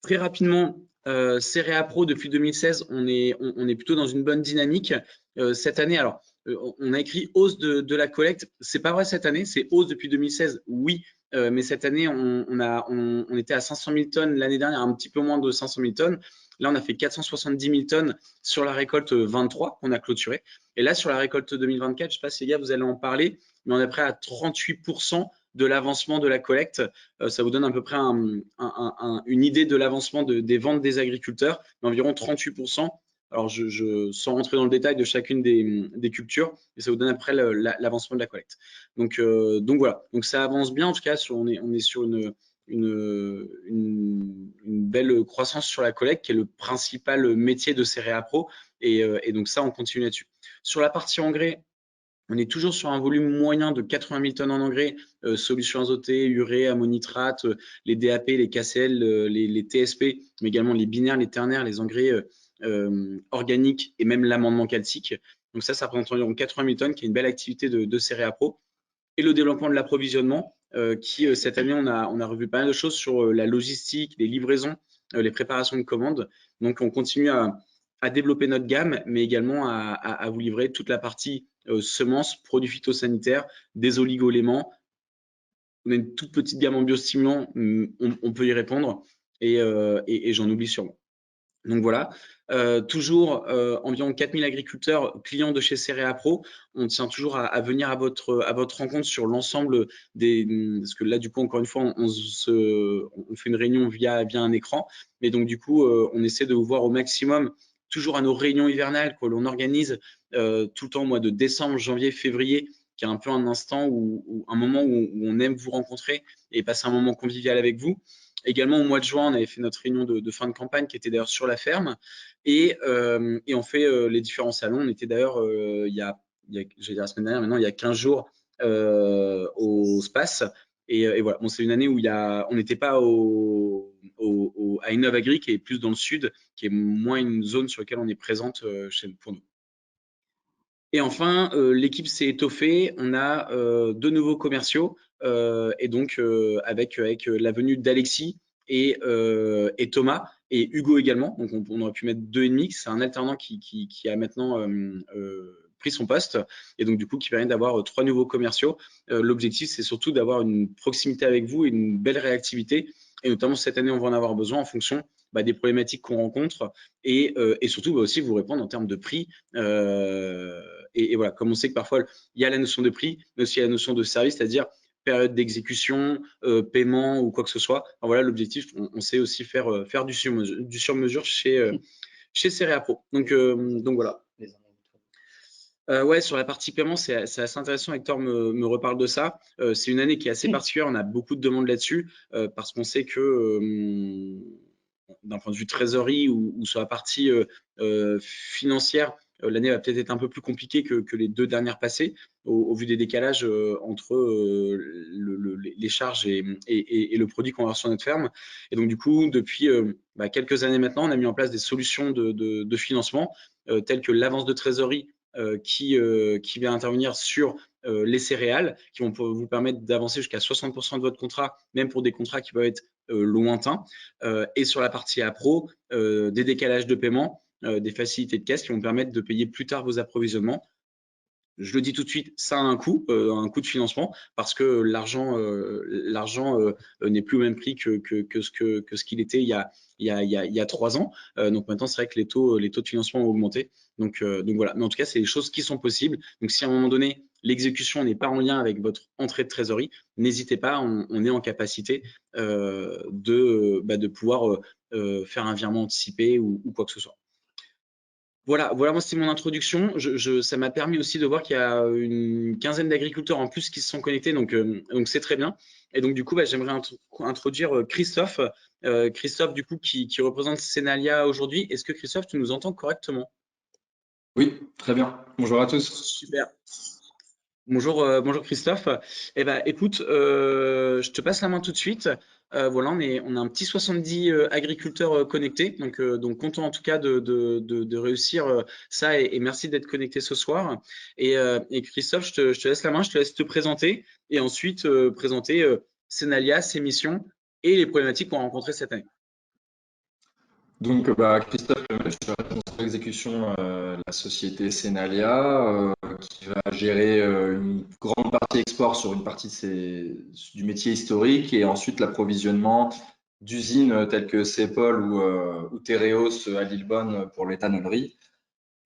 Très rapidement, Cerea Pro, depuis 2016, on est plutôt dans une bonne dynamique. Cette année, alors, on a écrit hausse de la collecte. C'est pas vrai cette année, c'est hausse depuis 2016, oui. Mais cette année, on était à 500 000 tonnes. L'année dernière, un petit peu moins de 500 000 tonnes. Là, on a fait 470 000 tonnes sur la récolte 23 qu'on a clôturée. Et là, sur la récolte 2024, je ne sais pas si les gars, vous allez en parler, mais on est prêt à 38% de l'avancement de la collecte. Ça vous donne à peu près une idée de l'avancement des ventes des agriculteurs, d'environ 38%. Alors, sans rentrer dans le détail de chacune des cultures, mais ça vous donne après l'avancement de la collecte. Donc voilà, donc ça avance bien. En tout cas, on est sur une belle croissance sur la collecte, qui est le principal métier de Cerea Pro. Et donc ça, on continue là-dessus. Sur la partie engrais, on est toujours sur un volume moyen de 80 000 tonnes en engrais, solutions azotées, urée, ammonitrate, les DAP, les KCl, les TSP, mais également les binaires, les ternaires, les engrais organiques et même l'amendement calcique. Donc ça représente environ 80 000 tonnes, qui est une belle activité de Cerea Pro. Et le développement de l'approvisionnement, qui cette année, on a revu pas mal de choses sur la logistique, les livraisons, les préparations de commandes. Donc on continue à développer notre gamme, mais également à vous livrer toute la partie semences, produits phytosanitaires, des oligoéléments. On a une toute petite gamme en biostimulants, on peut y répondre, et j'en oublie sûrement. Donc voilà, toujours environ 4000 agriculteurs clients de chez Cerea Pro. On tient toujours à venir à votre rencontre sur l'ensemble parce que là, du coup, encore une fois, on fait une réunion via un écran. Mais donc, du coup, on essaie de vous voir au maximum, toujours à nos réunions hivernales que l'on organise tout le temps au mois de décembre, janvier, février, qui est un peu un instant un moment où on aime vous rencontrer et passer un moment convivial avec vous. Également, au mois de juin, on avait fait notre réunion de fin de campagne qui était d'ailleurs sur la ferme. Et on fait les différents salons. On était d'ailleurs, j'allais dire la semaine dernière, maintenant, il y a 15 jours au SPACE. Et voilà, bon, c'est une année où on n'était pas à Innovagri, qui est plus dans le sud, qui est moins une zone sur laquelle on est présente pour nous. Et enfin, l'équipe s'est étoffée. On a deux nouveaux commerciaux, et donc avec la venue d'Alexis et Thomas et Hugo également. Donc on aurait pu mettre 2,5. C'est un alternant qui a maintenant pris son poste, et donc du coup qui permet d'avoir 3 nouveaux commerciaux. L'objectif, c'est surtout d'avoir une proximité avec vous et une belle réactivité. Et notamment cette année, on va en avoir besoin en fonction des problématiques qu'on rencontre, et surtout aussi vous répondre en termes de prix. Et voilà, comme on sait que parfois il y a la notion de prix, mais aussi la notion de service, c'est-à-dire période d'exécution, paiement ou quoi que ce soit. Alors voilà, l'objectif, on sait aussi faire du sur-mesure chez Cerea Pro. Donc voilà. Ouais, sur la partie paiement, c'est assez intéressant. Hector me reparle de ça. C'est une année qui est assez particulière. On a beaucoup de demandes là-dessus, parce qu'on sait que d'un point de vue trésorerie ou sur la partie financière, l'année va peut-être être un peu plus compliquée que les 2 dernières passées, au vu des décalages entre les charges et le produit qu'on va avoir sur notre ferme. Et donc, du coup, depuis quelques années maintenant, on a mis en place des solutions de financement, telles que l'avance de trésorerie qui va intervenir sur les céréales, qui vont vous permettre d'avancer jusqu'à 60% de votre contrat, même pour des contrats qui peuvent être lointains. Et sur la partie appro, des décalages de paiement, des facilités de caisse qui vont permettre de payer plus tard vos approvisionnements. Je le dis tout de suite, ça a un coût de financement, parce que l'argent n'est plus au même prix que ce qu'il était il y a 3 ans. Donc maintenant, c'est vrai que les taux de financement ont augmenté. Donc voilà. Mais en tout cas, c'est des choses qui sont possibles. Donc si à un moment donné, l'exécution n'est pas en lien avec votre entrée de trésorerie, n'hésitez pas, on est en capacité de pouvoir faire un virement anticipé ou quoi que ce soit. Voilà, moi c'est mon introduction. Ça m'a permis aussi de voir qu'il y a une quinzaine d'agriculteurs en plus qui se sont connectés, donc c'est très bien. Et donc du coup, j'aimerais introduire Christophe. Christophe, du coup, qui représente Senalia aujourd'hui. Est-ce que Christophe, tu nous entends correctement? Oui, très bien. Bonjour à tous. Super. Bonjour Christophe. Eh ben, écoute, je te passe la main tout de suite. Voilà, on a un petit 70 agriculteurs connectés, donc content en tout cas de réussir ça, et merci d'être connecté ce soir. Et Christophe, je te laisse la main, je te laisse te présenter et ensuite présenter Senalia, ses missions et les problématiques qu'on a rencontrées cette année. Donc, Christophe Lemaitre, je suis responsable d'exécution de la société Senalia, qui va gérer une grande partie export sur une partie du métier historique et ensuite l'approvisionnement d'usines telles que Cepol ou Tereos à Lillebonne pour l'éthanollerie,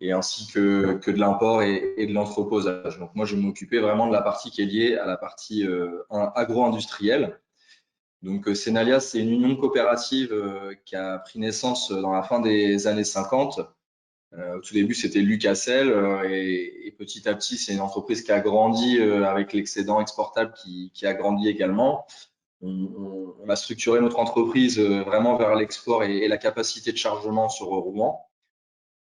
et ainsi que de l'import et de l'entreposage. Donc, moi, je vais m'occuper vraiment de la partie qui est liée à la partie agro-industrielle. Donc, Senalia, c'est une union coopérative qui a pris naissance dans la fin des années 50. Au tout début, c'était Lucasel et petit à petit, c'est une entreprise qui a grandi avec l'excédent exportable qui a grandi également. On a structuré notre entreprise vraiment vers l'export et la capacité de chargement sur Rouen.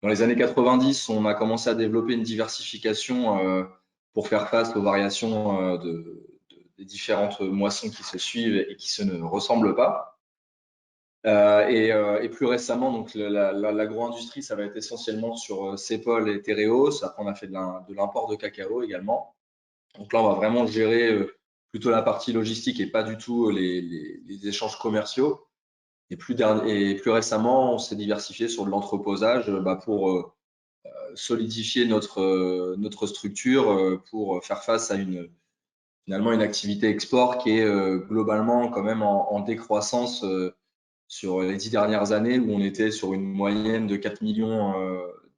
Dans les années 90, on a commencé à développer une diversification pour faire face aux variations des différentes moissons qui se suivent et qui se ne ressemblent pas. Et plus récemment, donc l'agro-industrie, ça va être essentiellement sur Cepol et Tereos. Après, on a fait de l'import de cacao également. Donc là, on va vraiment gérer plutôt la partie logistique et pas du tout les échanges commerciaux. Et plus récemment, on s'est diversifié sur de l'entreposage pour solidifier notre structure, pour faire face à finalement une activité export qui est globalement quand même en décroissance sur les 10 dernières années, où on était sur une moyenne de 4 millions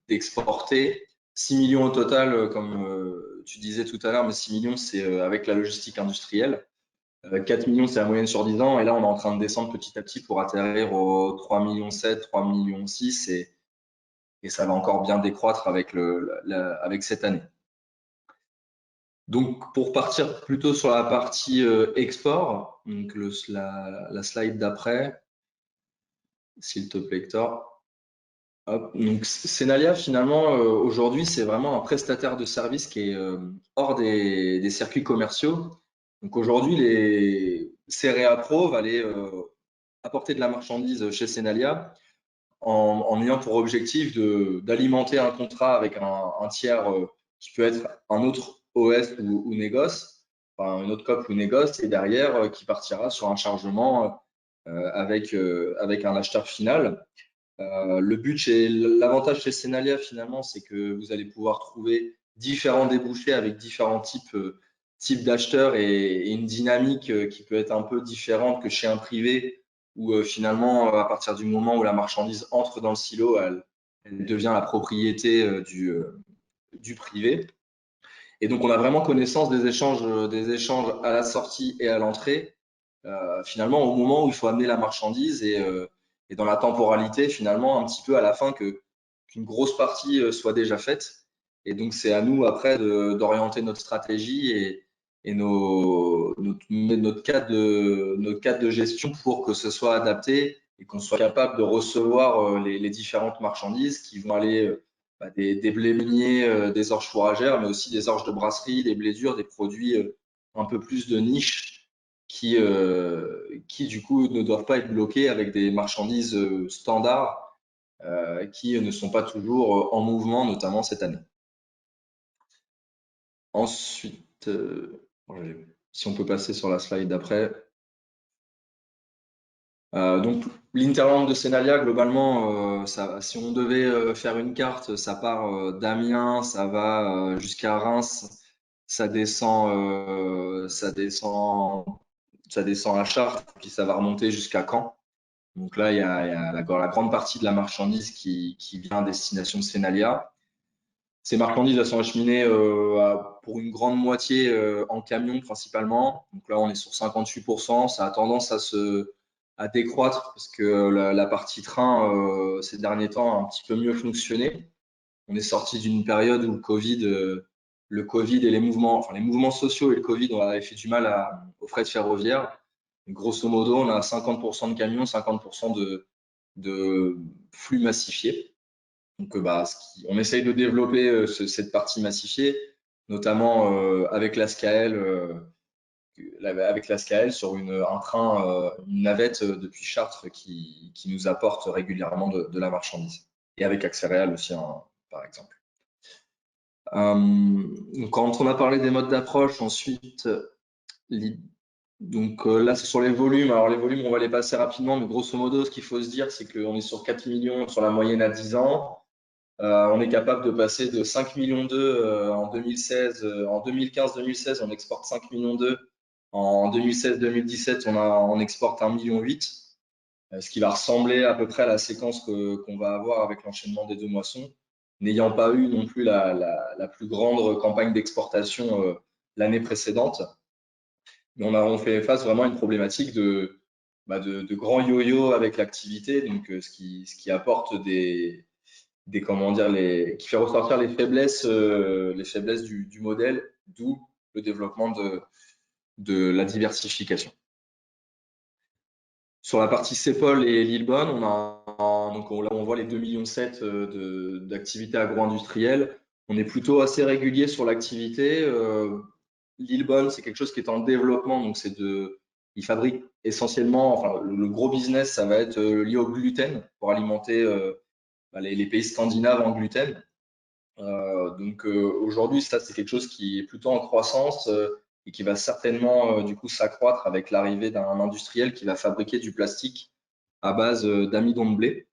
d'exportés, 6 millions au total, comme tu disais tout à l'heure, mais 6 millions, c'est avec la logistique industrielle. 4 millions, c'est la moyenne sur 10 ans, et là, on est en train de descendre petit à petit pour atterrir aux 3 millions 7, 3 millions 6, et ça va encore bien décroître avec cette année. Donc, pour partir plutôt sur la partie export, donc la slide d'après, s'il te plaît, Hector. Hop. Donc, Senalia, finalement, aujourd'hui, c'est vraiment un prestataire de service qui est hors des circuits commerciaux. Donc, aujourd'hui, les CRA Pro va aller apporter de la marchandise chez Senalia en ayant pour objectif d'alimenter un contrat avec un tiers qui peut être un autre OS ou négoce, enfin, une autre COP ou négoce, et derrière qui partira sur un chargement avec un acheteur final. L'avantage chez Senalia finalement, c'est que vous allez pouvoir trouver différents débouchés avec différents types d'acheteurs et une dynamique qui peut être un peu différente que chez un privé, où finalement, à partir du moment où la marchandise entre dans le silo, elle devient la propriété du privé. Et donc, on a vraiment connaissance des échanges à la sortie et à l'entrée, finalement, au moment où il faut amener la marchandise et dans la temporalité, finalement, un petit peu à la fin qu'une grosse partie soit déjà faite. Et donc, c'est à nous après d'orienter notre stratégie et notre cadre de gestion pour que ce soit adapté et qu'on soit capable de recevoir les différentes marchandises qui vont aller des blés meuniers, des orges fourragères, mais aussi des orges de brasserie, des blés durs, des produits un peu plus de niche qui du coup ne doivent pas être bloqués avec des marchandises standards qui ne sont pas toujours en mouvement, notamment cette année. Ensuite, si on peut passer sur la slide d'après. Donc, l'interland de Senalia, globalement, si on devait faire une carte, ça part d'Amiens, ça va jusqu'à Reims, ça descend à Chartres, puis ça va remonter jusqu'à Caen. Donc là, il y a la grande partie de la marchandise qui vient à destination de Senalia. Ces marchandises, elles sont acheminées pour une grande moitié en camion principalement. Donc là, on est sur 58%. Ça a tendance à décroître parce que la partie train, ces derniers temps, a un petit peu mieux fonctionné. On est sorti d'une période où le Covid et les mouvements sociaux et le Covid avaient fait du mal au fret ferroviaire. Grosso modo, on a 50% de camions, 50% de flux massifiés. Donc, on essaye de développer cette partie massifiée, notamment avec l'ASCAL sur un train, une navette depuis Chartres qui nous apporte régulièrement de la marchandise. Et avec Axéréal aussi, par exemple. Quand on a parlé des modes d'approche, ensuite, Donc là, c'est sur les volumes. Alors les volumes, on va les passer rapidement, mais grosso modo, ce qu'il faut se dire, c'est qu'on est sur 4 millions sur la moyenne à 10 ans. On est capable de passer de 5 millions d'œufs en 2016. En 2015-2016, on exporte 5 millions d'œufs. En 2016-2017, on exporte 1,8 million. Ce qui va ressembler à peu près à la séquence qu'on va avoir avec l'enchaînement des deux moissons, n'ayant pas eu non plus la plus grande campagne d'exportation l'année précédente. Mais on fait face vraiment à une problématique de grands yo-yo avec l'activité, donc ce qui apporte comment dire, qui fait ressortir les faiblesses du modèle, d'où le développement de la diversification. Sur la partie CEPOL et Lillebonne, donc là on voit les 2,7 millions d'activités agro-industrielles. On est plutôt assez régulier sur l'activité. Lillebonne, c'est quelque chose qui est en développement, donc il fabrique essentiellement, enfin le gros business, ça va être lié au gluten pour alimenter les pays scandinaves en gluten. Donc aujourd'hui, ça c'est quelque chose qui est plutôt en croissance et qui va certainement du coup s'accroître avec l'arrivée d'un industriel qui va fabriquer du plastique à base d'amidon de blé.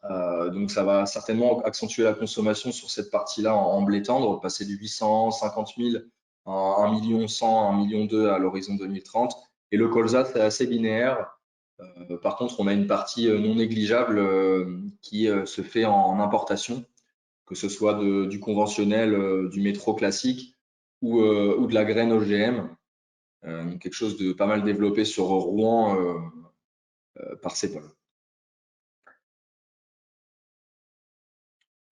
Donc ça va certainement accentuer la consommation sur cette partie-là en blé tendre, passer du 850 000 à 1 million 100, 1 million 2 à l'horizon 2030. Et le colza, c'est assez linéaire. Par contre, on a une partie non négligeable qui se fait en importation, que ce soit du conventionnel, du métro classique ou de la graine OGM. Quelque chose de pas mal développé sur Rouen par CEPOL.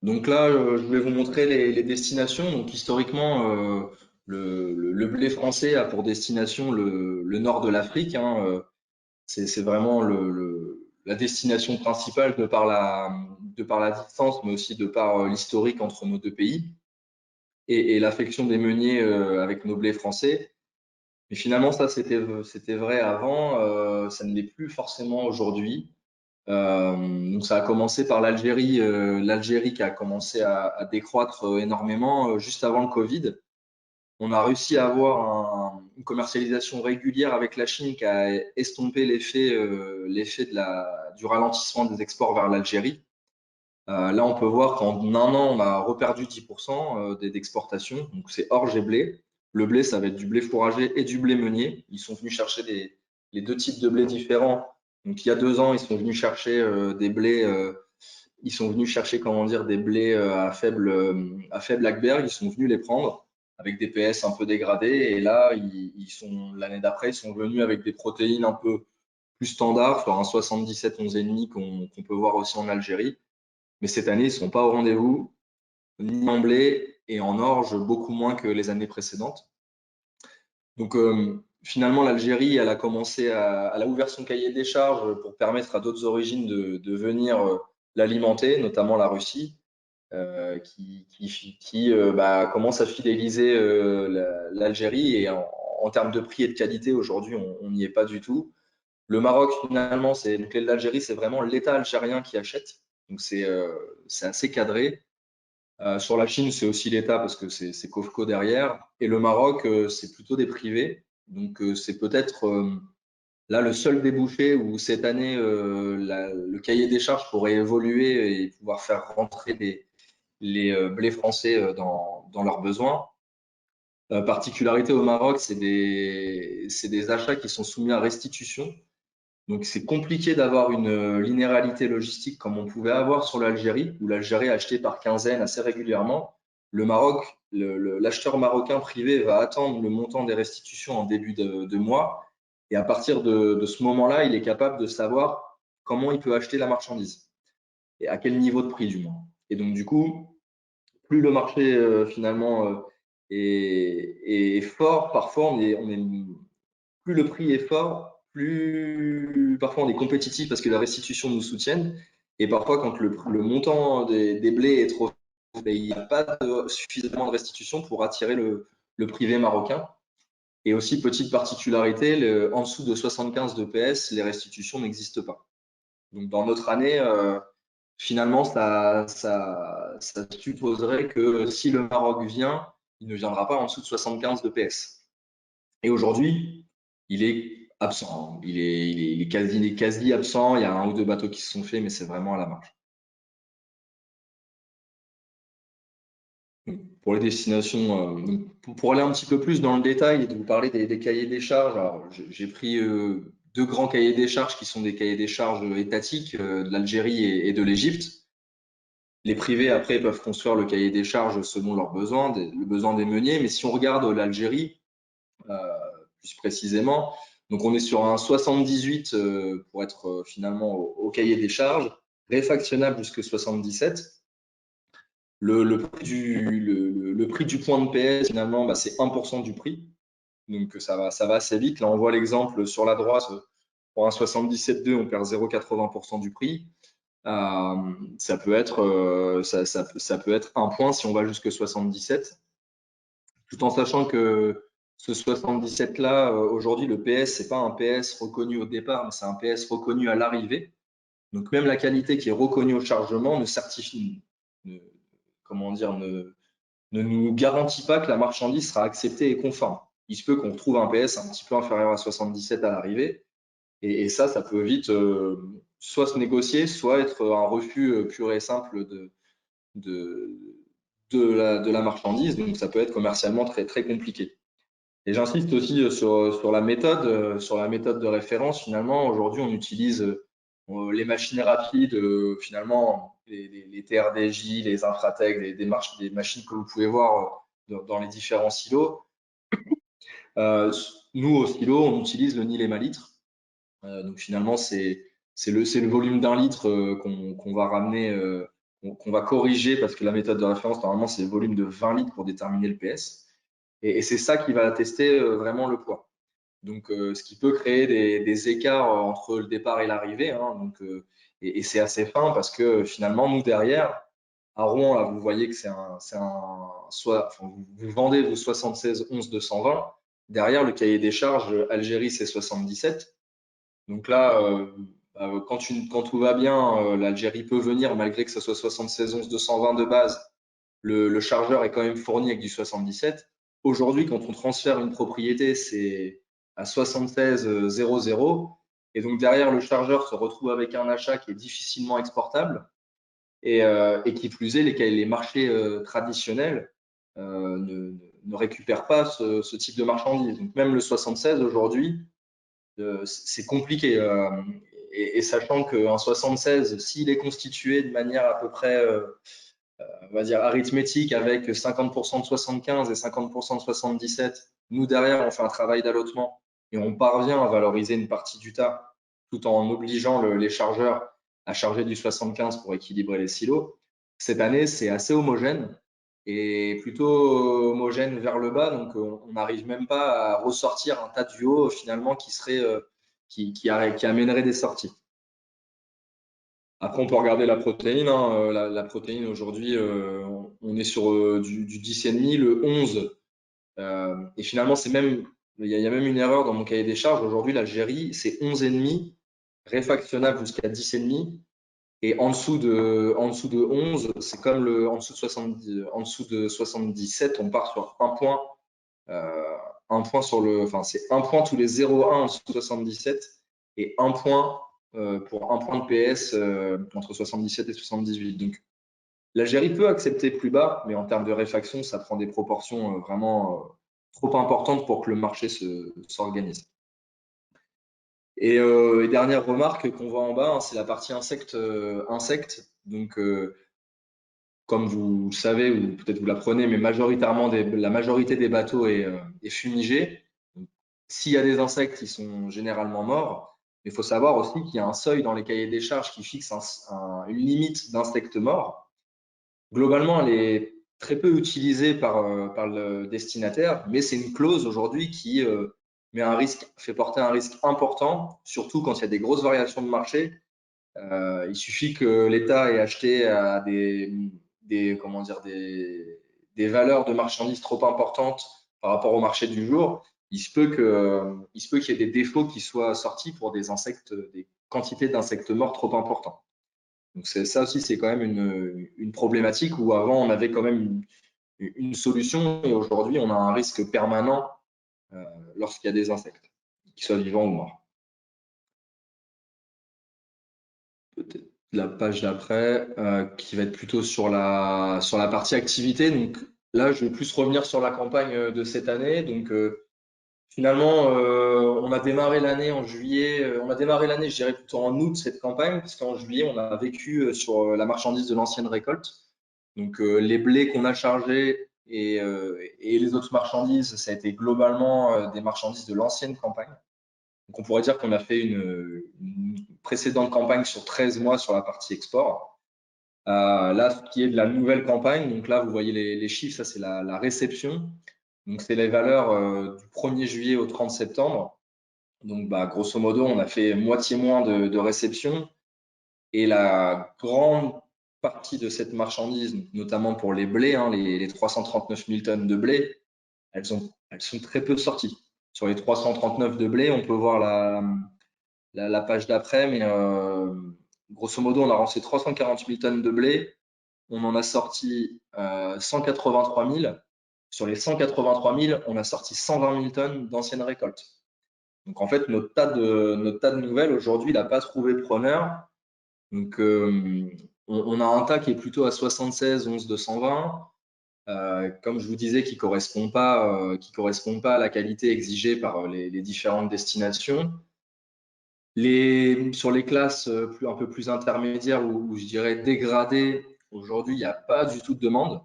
Donc là, je vais vous montrer les destinations. Donc historiquement, le blé français a pour destination le nord de l'Afrique, hein. C'est vraiment la destination principale de par la distance, mais aussi de par l'historique entre nos deux pays et l'affection des meuniers avec nos blés français. Mais finalement, ça, c'était vrai avant, ça ne l'est plus forcément aujourd'hui. Donc ça a commencé par l'Algérie qui a commencé à décroître énormément juste avant le Covid. On a réussi à avoir une commercialisation régulière avec la Chine qui a estompé l'effet du ralentissement des exports vers l'Algérie. Là, on peut voir qu'en un an, on a reperdu 10% d'exportation. Donc c'est orge et blé. Le blé, ça va être du blé fourragé et du blé meunier. Ils sont venus chercher les deux types de blé différents. Donc il y a 2 ans, ils sont venus chercher des blés. Ils sont venus chercher, comment dire, des blés à faible Hackberg. Ils sont venus les prendre avec des PS un peu dégradés. Et là, l'année d'après, ils sont venus avec des protéines un peu plus standards, sur un 77 11,5 qu'on peut voir aussi en Algérie. Mais cette année, ils ne sont pas au rendez-vous, ni en blé et en orge, beaucoup moins que les années précédentes. Donc finalement, l'Algérie, elle a ouvert son cahier des charges pour permettre à d'autres origines de venir l'alimenter, notamment la Russie, qui commence à fidéliser l'Algérie. Et en termes de prix et de qualité, aujourd'hui, on n'y est pas du tout. Le Maroc, finalement, l'Algérie, c'est vraiment l'État algérien qui achète. Donc c'est assez cadré. Sur la Chine, c'est aussi l'État parce que c'est COFCO derrière. Et le Maroc, c'est plutôt des privés. Donc c'est peut-être là le seul débouché où cette année, le cahier des charges pourrait évoluer et pouvoir faire rentrer les blés français dans leurs besoins. Particularité au Maroc, c'est des achats qui sont soumis à restitution. Donc, c'est compliqué d'avoir une linéarité logistique comme on pouvait avoir sur l'Algérie, où l'Algérie achetait par quinzaine assez régulièrement. Le Maroc, l'acheteur marocain privé va attendre le montant des restitutions en début de mois. Et à partir de ce moment-là, il est capable de savoir comment il peut acheter la marchandise et à quel niveau de prix du moins. Et donc, du coup, plus le marché finalement est fort, parfois plus le prix est fort, plus parfois on est compétitif parce que la restitution nous soutienne. Et parfois, quand le montant des blés est trop fort, il n'y a pas suffisamment de restitution pour attirer le privé marocain. Et aussi, petite particularité, en dessous de 75 de PS, les restitutions n'existent pas. Donc, dans notre année, finalement, ça supposerait que si le Maroc vient, il ne viendra pas en dessous de 75 de PS. Et aujourd'hui, il est absent, hein. Il est quasi absent. Il y a un ou deux bateaux qui se sont faits, mais c'est vraiment à la marge. Pour les destinations, pour aller un petit peu plus dans le détail et de vous parler des cahiers des charges, alors j'ai pris deux grands cahiers des charges qui sont des cahiers des charges étatiques de l'Algérie et de l'Égypte. Les privés, après, peuvent construire le cahier des charges selon leurs besoins, le besoin des meuniers. Mais si on regarde l'Algérie, euh, plus précisément, donc on est sur un 78 pour être finalement au cahier des charges, réfactionnable jusqu'à 77. Le prix du point de PS, finalement, bah, c'est 1% du prix. Donc, ça va assez vite. Là, on voit l'exemple sur la droite. Pour un 77.2, on perd 0,80% du prix. Ça peut être un point si on va jusque 77, tout en sachant que ce 77-là, aujourd'hui, le PS, c'est pas un PS reconnu au départ, mais c'est un PS reconnu à l'arrivée. Donc, même la qualité qui est reconnue au chargement ne certifie, comment dire, ne nous garantit pas que la marchandise sera acceptée et conforme. Il se peut qu'on retrouve un PS un petit peu inférieur à 77 à l'arrivée. Et ça peut vite soit se négocier, soit être un refus pur et simple de, de la marchandise. Donc, ça peut être commercialement très, très compliqué. Et j'insiste aussi sur la méthode de référence. Finalement, aujourd'hui, on utilise les machines rapides, finalement, les TRDJ, les Infratec, des machines que vous pouvez voir dans les différents silos. Nous, au silo, on utilise le millimètre. Donc finalement, c'est le volume d'un litre qu'on va ramener, qu'on va corriger parce que la méthode de référence, normalement, c'est le volume de 20 litres pour déterminer le PS. Et c'est ça qui va attester vraiment le poids. Donc, ce qui peut créer des écarts entre le départ et l'arrivée, hein. Donc, et c'est assez fin parce que finalement, nous derrière, à Rouen, là, vous voyez que enfin, vous vendez vos 76 11 220. Derrière, le cahier des charges Algérie, c'est 77. Donc là, quand tout va bien, l'Algérie peut venir malgré que ce soit 76 11 220 de base. Le chargeur est quand même fourni avec du 77. Aujourd'hui, quand on transfère une propriété, c'est à 76 00. Et donc derrière, le chargeur se retrouve avec un achat qui est difficilement exportable. Et qui plus est, les marchés traditionnels ne récupèrent pas ce type de marchandises. Donc même le 76 aujourd'hui, c'est compliqué. Et sachant qu'un 76, s'il est constitué de manière à peu près, on va dire, arithmétique, avec 50% de 75 et 50% de 77, nous derrière, on fait un travail d'allotement et on parvient à valoriser une partie du tas tout en obligeant les chargeurs à charger du 75 pour équilibrer les silos. Cette année, c'est assez homogène et plutôt homogène vers le bas. Donc, on n'arrive même pas à ressortir un tas de haut finalement qui amènerait des sorties. Après, on peut regarder la protéine, hein. La protéine aujourd'hui, on est sur du 10,5, le 11. Et finalement, il y a même une erreur dans mon cahier des charges. Aujourd'hui, l'Algérie, c'est 11,5, réfactionnable jusqu'à 10,5. Et en dessous de 11, c'est comme en dessous de 70, en dessous de 77, on part sur un point. Enfin, c'est un point tous les 0,1 en dessous de 77 et un point pour un point de PS entre 77 et 78. Donc, l'Algérie peut accepter plus bas, mais en termes de réfaction, ça prend des proportions vraiment trop importantes pour que le marché s'organise. Et dernière remarque qu'on voit en bas, hein, c'est la partie insectes. Donc, comme vous le savez, ou peut-être vous l'apprenez, mais majoritairement la majorité des bateaux est fumigée. S'il y a des insectes, ils sont généralement morts. Mais il faut savoir aussi qu'il y a un seuil dans les cahiers des charges qui fixe une limite d'insectes morts. Globalement, elle est très peu utilisée par le destinataire, mais c'est une clause aujourd'hui qui fait porter un risque important, surtout quand il y a des grosses variations de marché. Il suffit que l'État ait acheté à comment dire, des valeurs de marchandises trop importantes par rapport au marché du jour. Il se peut qu'il y ait des défauts qui soient sortis pour des quantités d'insectes morts trop importantes. Donc ça aussi, c'est quand même une problématique où avant, on avait quand même une solution et aujourd'hui, on a un risque permanent lorsqu'il y a des insectes soient vivants ou morts. Peut-être la page d'après, qui va être plutôt sur la partie activité. Donc là, je vais plus revenir sur la campagne de cette année. Donc finalement, on a démarré l'année en juillet. On a démarré l'année, je dirais plutôt en août, cette campagne, parce qu'en juillet, on a vécu sur la marchandise de l'ancienne récolte. Donc les blés qu'on a chargés et les autres marchandises, ça a été globalement des marchandises de l'ancienne campagne. Donc on pourrait dire qu'on a fait une précédente campagne sur 13 mois sur la partie export. Là, ce qui est de la nouvelle campagne, donc là, vous voyez les chiffres, ça c'est la réception. Donc c'est les valeurs du 1er juillet au 30 septembre. Donc grosso modo, on a fait moitié moins de réception. Et la grande partie de cette marchandise, notamment pour les blés, hein, les 339 000 tonnes de blé, elles sont très peu sorties. Sur les 339 de blé, on peut voir la page d'après, mais grosso modo, on a lancé 340 000 tonnes de blé. On en a sorti 183 000. Sur les 183 000, on a sorti 120 000 tonnes d'anciennes récoltes. Donc en fait, notre tas de nouvelles, aujourd'hui, il n'a pas trouvé preneur. Donc on a un tas qui est plutôt à 76 11 220. Comme je vous disais, qui correspond pas à la qualité exigée par les différentes destinations. Sur les classes un peu plus intermédiaires ou je dirais dégradées, aujourd'hui, il n'y a pas du tout de demande.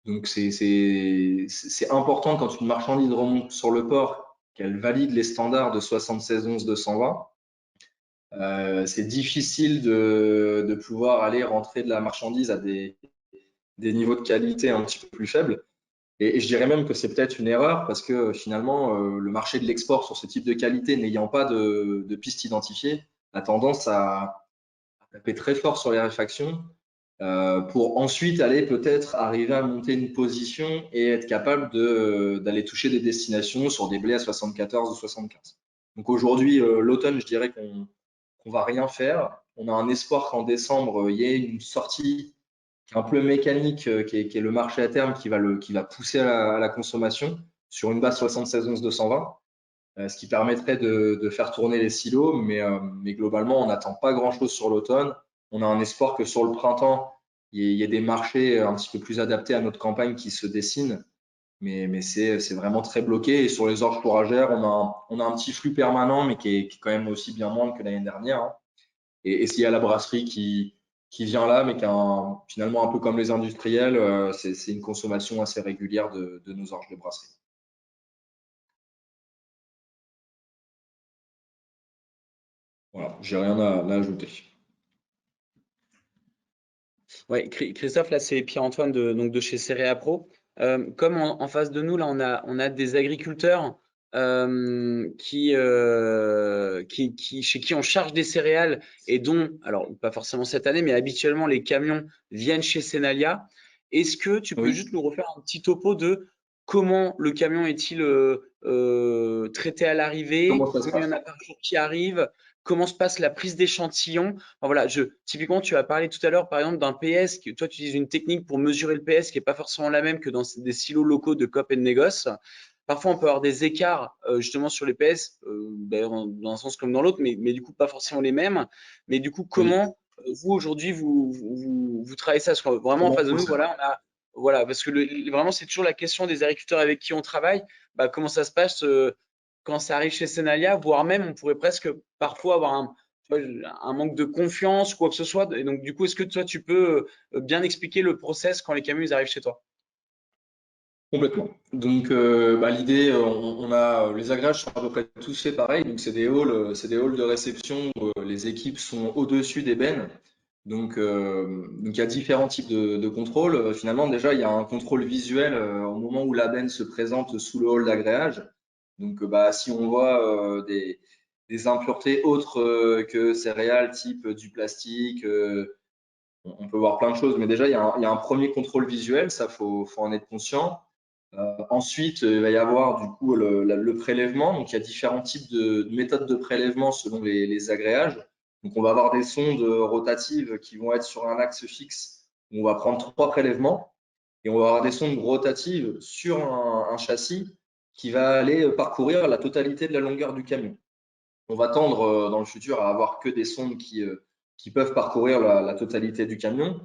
Donc, c'est important quand une marchandise remonte sur le port qu'elle valide les standards de 76 11 220. C'est difficile de pouvoir aller rentrer de la marchandise à des niveaux de qualité un petit peu plus faibles. Et je dirais même que c'est peut-être une erreur parce que finalement, le marché de l'export sur ce type de qualité, n'ayant pas de piste identifiée, a tendance à taper très fort sur les réfractions pour ensuite aller peut-être arriver à monter une position et être capable d'aller toucher des destinations sur des blés à 74 ou 75. Donc aujourd'hui, l'automne, je dirais qu'on va rien faire. On a un espoir qu'en décembre, il y ait une sortie qui est un peu mécanique, qui est le marché à terme qui va pousser à la consommation sur une base 76 11 220, ce qui permettrait de faire tourner les silos. Mais globalement, on n'attend pas grand-chose sur l'automne. On a un espoir que sur le printemps, il y ait des marchés un petit peu plus adaptés à notre campagne qui se dessinent. Mais c'est vraiment très bloqué. Et sur les orges fourragères, on a un petit flux permanent, mais qui est quand même aussi bien moindre que l'année dernière, hein. Et s'il y a la brasserie qui vient là, mais qui a finalement un peu comme les industriels, c'est une consommation assez régulière de nos orges de brasserie. Voilà, j'ai rien à ajouter. Ouais, Christophe, là, c'est Pierre-Antoine donc de chez Céréa Pro. Comme en face de nous, là, on a des agriculteurs chez qui on charge des céréales et dont, alors pas forcément cette année, mais habituellement les camions viennent chez Senalia. Est-ce que tu peux Oui. juste nous refaire un petit topo de comment le camion est-il traité à l'arrivée, Comment ça se combien il y en passe? a par jour qui arrivent, comment se passe la prise d'échantillons? Enfin, voilà, typiquement, tu as parlé tout à l'heure, par exemple, d'un PS, que toi, tu utilises une technique pour mesurer le PS qui n'est pas forcément la même que dans des silos locaux de COP et de négoce. Parfois, on peut avoir des écarts justement sur les PS, d'ailleurs, dans un sens comme dans l'autre, mais du coup, pas forcément les mêmes. Mais du coup, Oui. comment vous, aujourd'hui, vous travaillez ça? Parce que vraiment, en Comment on face de nous, procède? voilà, voilà, parce que vraiment, c'est toujours la question des agriculteurs avec qui on travaille. Comment ça se passe quand ça arrive chez Senalia, voire même, on pourrait presque parfois avoir un manque de confiance, quoi que ce soit. Et donc, du coup, est-ce que toi, tu peux bien expliquer le process quand les camions ils arrivent chez toi? Complètement. Donc, l'idée, on a les agréages sont à peu près tous faits pareil. Donc, c'est des halls de réception où les équipes sont au-dessus des bennes. Donc, il y a différents types de contrôles. Finalement, déjà, il y a un contrôle visuel au moment où la benne se présente sous le hall d'agréage. Donc, si on voit des impuretés autres que céréales, type du plastique, on peut voir plein de choses. Mais déjà, il y a un premier contrôle visuel, ça, faut en être conscient. Ensuite, il va y avoir du coup le prélèvement. Donc, il y a différents types de méthodes de prélèvement selon les agréages. Donc, on va avoir des sondes rotatives qui vont être sur un axe fixe. On va prendre 3 prélèvements et on va avoir des sondes rotatives sur un châssis qui va aller parcourir la totalité de la longueur du camion. on va tendre dans le futur à avoir que des sondes qui peuvent parcourir la totalité du camion.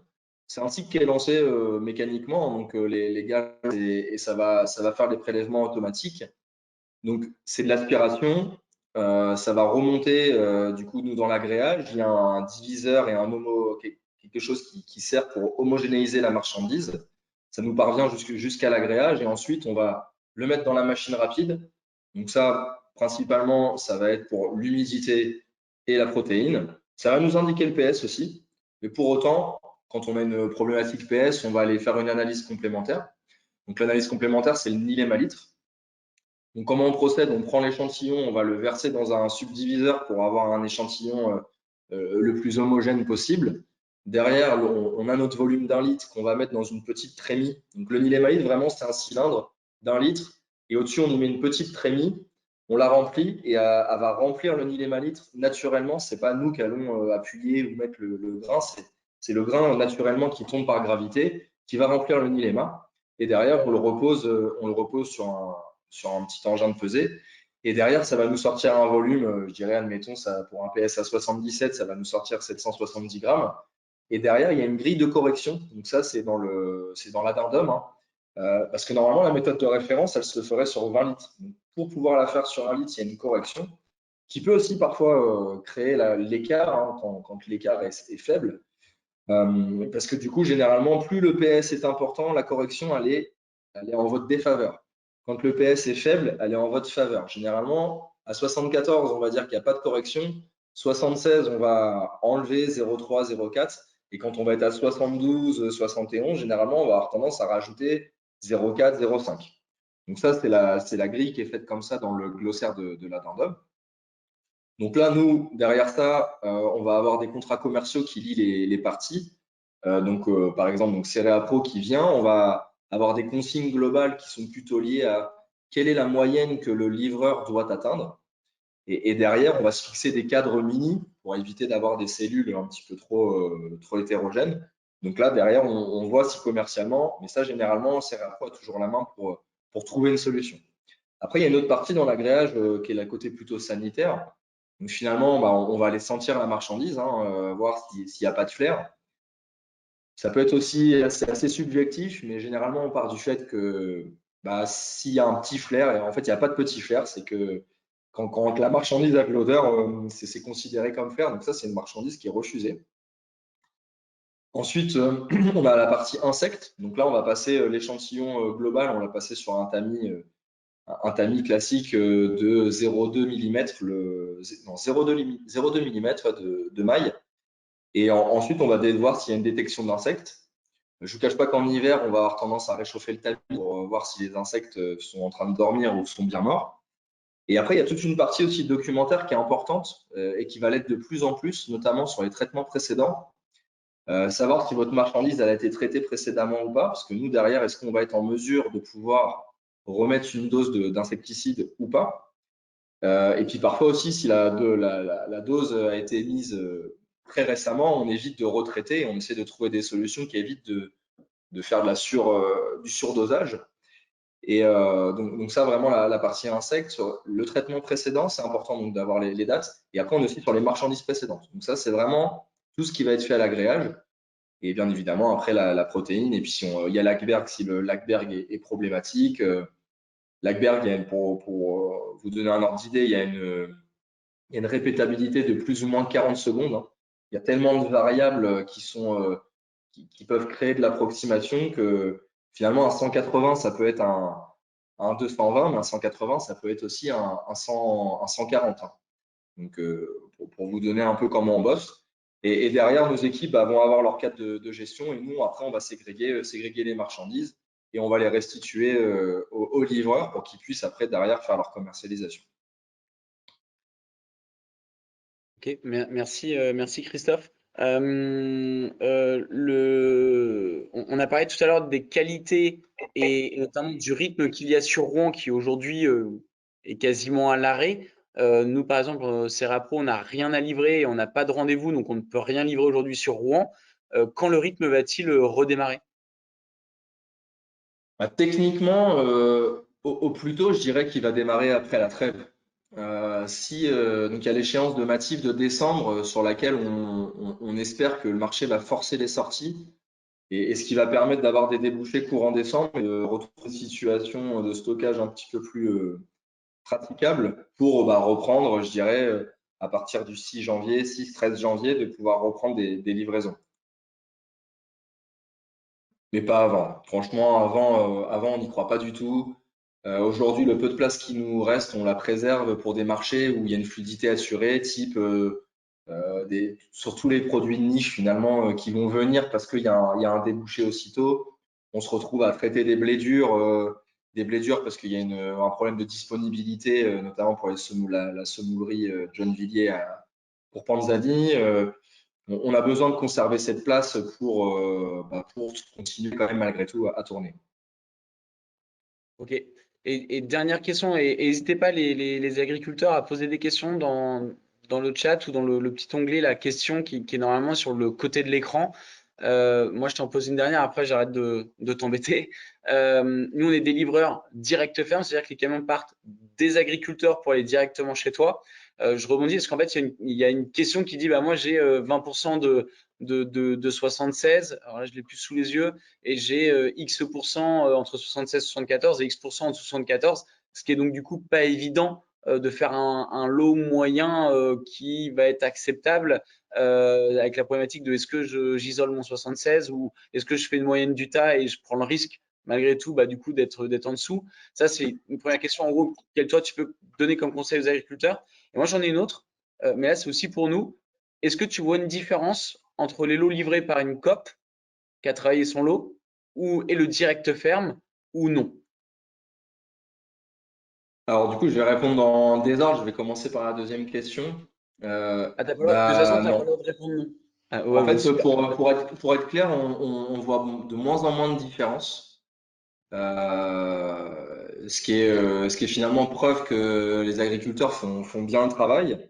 C'est un cycle qui est lancé mécaniquement, donc les gaz et ça va faire des prélèvements automatiques. Donc c'est de l'aspiration, ça va remonter du coup nous dans l'agréage. Il y a un diviseur et quelque chose qui sert pour homogénéiser la marchandise. Ça nous parvient jusqu'à l'agréage et ensuite on va le mettre dans la machine rapide. Donc ça, principalement, ça va être pour l'humidité et la protéine. Ça va nous indiquer le PS aussi. Mais pour autant, quand on a une problématique PS, on va aller faire une analyse complémentaire. Donc l'analyse complémentaire, c'est le millimètre. Donc comment on procède? On prend l'échantillon, on va le verser dans un subdiviseur pour avoir un échantillon le plus homogène possible. Derrière, on a notre volume d'1 litre qu'on va mettre dans une petite trémie. Donc le millimètre, vraiment, c'est un cylindre d'1 litre. Et au-dessus, on y met une petite trémie. On la remplit et elle va remplir le millimètre naturellement. C'est pas nous qui allons appuyer ou mettre le grain. C'est le grain naturellement qui tombe par gravité qui va remplir le millimètre. Et derrière, on le repose sur un petit engin de pesée. Et derrière, ça va nous sortir un volume, je dirais, admettons, ça, pour un PSA 77, ça va nous sortir 770 grammes. Et derrière, il y a une grille de correction. Donc ça, c'est dans l'addendum. Hein. Parce que normalement, la méthode de référence, elle se ferait sur 20 litres. Donc, pour pouvoir la faire sur 1 litre, il y a une correction qui peut aussi parfois créer l'écart hein, quand l'écart est faible. Parce que du coup, généralement, plus le PS est important, la correction, elle est en votre défaveur. Quand le PS est faible, elle est en votre faveur. Généralement, à 74, on va dire qu'il n'y a pas de correction. 76, on va enlever 0,3, 0,4. Et quand on va être à 72, 71, généralement, on va avoir tendance à rajouter 0,4, 0,5. Donc ça, c'est la grille qui est faite comme ça dans le glossaire de l'addendum. Donc là, nous, derrière ça, on va avoir des contrats commerciaux qui lient les parties. Par exemple, donc Cereapro qui vient, on va avoir des consignes globales qui sont plutôt liées à quelle est la moyenne que le livreur doit atteindre. Et derrière, on va se fixer des cadres mini pour éviter d'avoir des cellules un petit peu trop hétérogènes. Donc là, derrière, on voit si commercialement, mais ça, généralement, Cereapro a toujours la main pour trouver une solution. Après, il y a une autre partie dans l'agréage qui est la côté plutôt sanitaire. Donc finalement, bah, on va aller sentir la marchandise, hein, voir s'il n'y a pas de flair. Ça peut être aussi assez subjectif, mais généralement, on part du fait que bah, s'il y a un petit flair, et en fait, il n'y a pas de petit flair, c'est que quand la marchandise a de l'odeur, c'est considéré comme flair. Donc ça, c'est une marchandise qui est refusée. Ensuite, on a la partie insectes. Donc là, on va passer l'échantillon global, on va passer sur un tamis classique de 0,2 mm, 0,2 mm de maille. Et ensuite, on va voir s'il y a une détection d'insectes. Je ne vous cache pas qu'en hiver, on va avoir tendance à réchauffer le tamis pour voir si les insectes sont en train de dormir ou sont bien morts. Et après, il y a toute une partie aussi documentaire qui est importante et qui va l'être de plus en plus, notamment sur les traitements précédents. Savoir si votre marchandise a été traitée précédemment ou pas, parce que nous, derrière, est-ce qu'on va être en mesure de pouvoir remettre une dose d'insecticide ou pas. Et puis parfois aussi, si la dose a été mise très récemment, on évite de retraiter et on essaie de trouver des solutions qui évitent de faire du surdosage. Et donc ça, vraiment, la partie insecte, sur le traitement précédent, c'est important donc d'avoir les dates. Et après, on est aussi sur les marchandises précédentes. Donc ça, c'est vraiment tout ce qui va être fait à l'agréage. Et bien évidemment, après, la protéine. Et puis, si il y a l'Ackberg, si le Lackberg est problématique. L'Ackberg, pour vous donner un ordre d'idée, il y a une répétabilité de plus ou moins 40 secondes. Hein. Il y a tellement de variables qui peuvent créer de l'approximation que finalement, un 180, ça peut être un 220, mais un 180, ça peut être aussi un 140. Hein. Donc, pour vous donner un peu comment on bosse. Et derrière, nos équipes vont avoir leur cadre de gestion et nous, après, on va ségréguer les marchandises et on va les restituer aux livreurs pour qu'ils puissent après, derrière, faire leur commercialisation. Ok, merci, merci Christophe. On a parlé tout à l'heure des qualités et notamment du rythme qu'il y a sur Rouen qui aujourd'hui est quasiment à l'arrêt. Nous, par exemple, Serapro, on n'a rien à livrer et on n'a pas de rendez-vous, donc on ne peut rien livrer aujourd'hui sur Rouen. Quand le rythme va-t-il redémarrer? Techniquement, au plus tôt, je dirais qu'il va démarrer après la trêve. Donc il y a l'échéance de Matif de décembre sur laquelle on espère que le marché va forcer les sorties et ce qui va permettre d'avoir des débouchés courant décembre et de retrouver une situation de stockage un petit peu plus praticable pour reprendre, je dirais, à partir du 6 janvier, 6-13 janvier, de pouvoir reprendre des livraisons. Mais pas avant. Franchement, avant on n'y croit pas du tout. Aujourd'hui, le peu de place qui nous reste, on la préserve pour des marchés où il y a une fluidité assurée, type sur tous les produits de niche finalement qui vont venir parce il y a un débouché aussitôt. On se retrouve à traiter des blés durs parce qu'il y a un problème de disponibilité, notamment pour la semoulerie John Villiers pour Panzani. On a besoin de conserver cette place pour continuer quand même malgré tout à tourner. Ok. Et dernière question, et n'hésitez pas les agriculteurs à poser des questions dans le chat ou dans le petit onglet, la question qui est normalement sur le côté de l'écran. Moi, je t'en pose une dernière, après j'arrête de t'embêter. Nous, on est des livreurs direct ferme, c'est-à-dire que les camions partent des agriculteurs pour aller directement chez toi. Je rebondis parce qu'en fait, il y a une question qui dit, bah, moi, j'ai 20% de 76, alors là, je l'ai plus sous les yeux, et j'ai X% entre 76 et 74 et X% en dessous de 74, ce qui est donc du coup pas évident de faire un lot moyen qui va être acceptable avec la problématique de est-ce que j'isole mon 76 ou est-ce que je fais une moyenne du tas et je prends le risque malgré tout bah, du coup d'être en dessous. Ça, c'est une première question en gros, quel toi tu peux donner comme conseil aux agriculteurs. Et moi, j'en ai une autre, mais là, c'est aussi pour nous. Est-ce que tu vois une différence entre les lots livrés par une COP qui a travaillé son lot et le direct ferme ou non? Alors du coup, je vais répondre dans le désordre. Je vais commencer par la deuxième question. Ah, t'as pas le droit- de toute façon, tu n'as pas le Non. droit de répondre non. Ah, ouais, En bah, fait, super. pour être clair, on voit de moins en moins de différences. Ce qui est finalement preuve que les agriculteurs font bien le travail.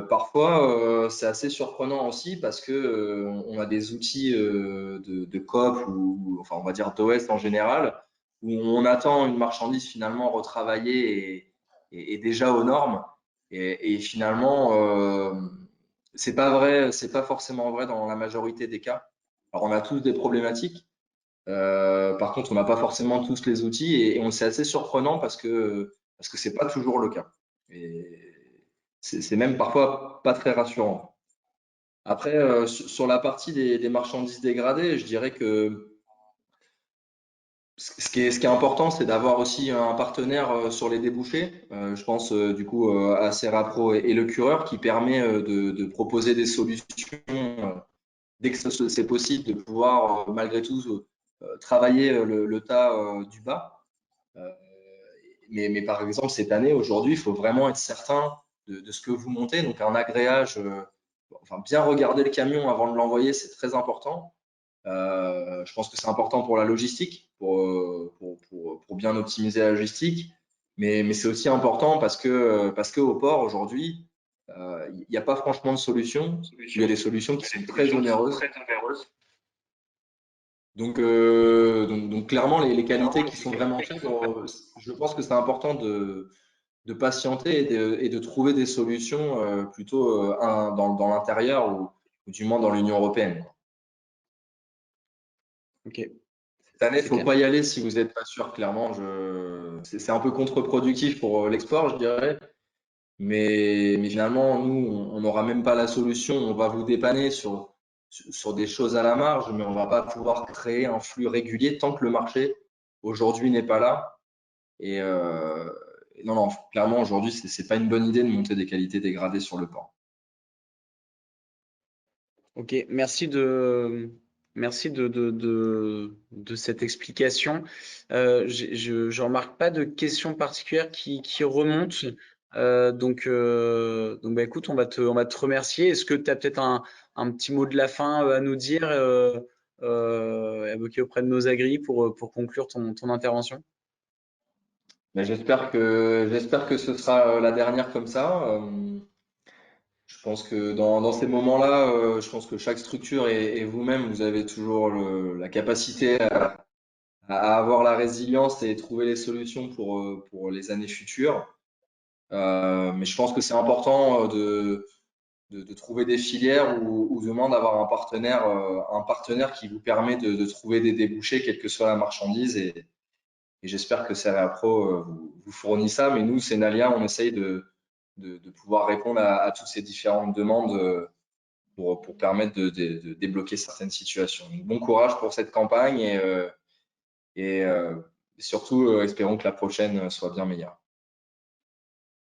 Parfois, c'est assez surprenant aussi parce que on a des outils de COP ou enfin on va dire d'OS en général où on attend une marchandise finalement retravaillée et déjà aux normes et finalement c'est pas vrai, c'est pas forcément vrai dans la majorité des cas. Alors on a tous des problématiques. Par contre, on n'a pas forcément tous les outils et c'est assez surprenant parce que c'est pas toujours le cas. Et c'est même parfois pas très rassurant. Après, sur la partie des marchandises dégradées, je dirais que ce qui est important, c'est d'avoir aussi un partenaire sur les débouchés. Je pense du coup à Serapro et le Cureur qui permet de proposer des solutions dès que c'est possible, de pouvoir malgré tout travailler le tas du bas. Euh, mais par exemple, cette année, aujourd'hui, il faut vraiment être certain de ce que vous montez. Donc, un agréage, enfin, bien regarder le camion avant de l'envoyer, c'est très important. Je pense que c'est important pour la logistique, pour bien optimiser la logistique. Mais c'est aussi important parce que au port, aujourd'hui, il n'y a pas franchement de solution. Il y a des solutions qui sont très onéreuses. Donc clairement, les qualités qui sont vraiment faibles, je pense que c'est important de patienter et de trouver des solutions plutôt dans l'intérieur ou du moins dans l'Union européenne. Ok, Cette année, il ne c'est faut clair. pas y aller si vous n'êtes pas sûr, clairement. C'est un peu contre-productif pour l'export, je dirais. Mais finalement, nous, on n'aura même pas la solution. On va vous dépanner sur des choses à la marge, mais on ne va pas pouvoir créer un flux régulier tant que le marché aujourd'hui n'est pas là. Et non, non, clairement, aujourd'hui, c'est pas une bonne idée de monter des qualités dégradées sur le port. Ok, merci de cette explication. Je remarque pas de questions particulières qui remontent. Donc bah, écoute, on va te remercier. Est-ce que tu as peut-être un petit mot de la fin à nous dire, évoqué auprès de nos agris pour conclure ton intervention? Mais j'espère que ce sera la dernière comme ça. Je pense que dans ces moments-là, je pense que chaque structure et vous-même, vous avez toujours la capacité à avoir la résilience et trouver les solutions pour les années futures. Mais je pense que c'est important de trouver des filières ou du moins d'avoir un partenaire qui vous permet de trouver des débouchés, quelle que soit la marchandise. Et j'espère que Cerea Pro vous fournit ça. Mais nous, Senalia, on essaye de pouvoir répondre à toutes ces différentes demandes pour permettre de débloquer certaines situations. Donc, bon courage pour cette campagne et surtout, espérons que la prochaine soit bien meilleure.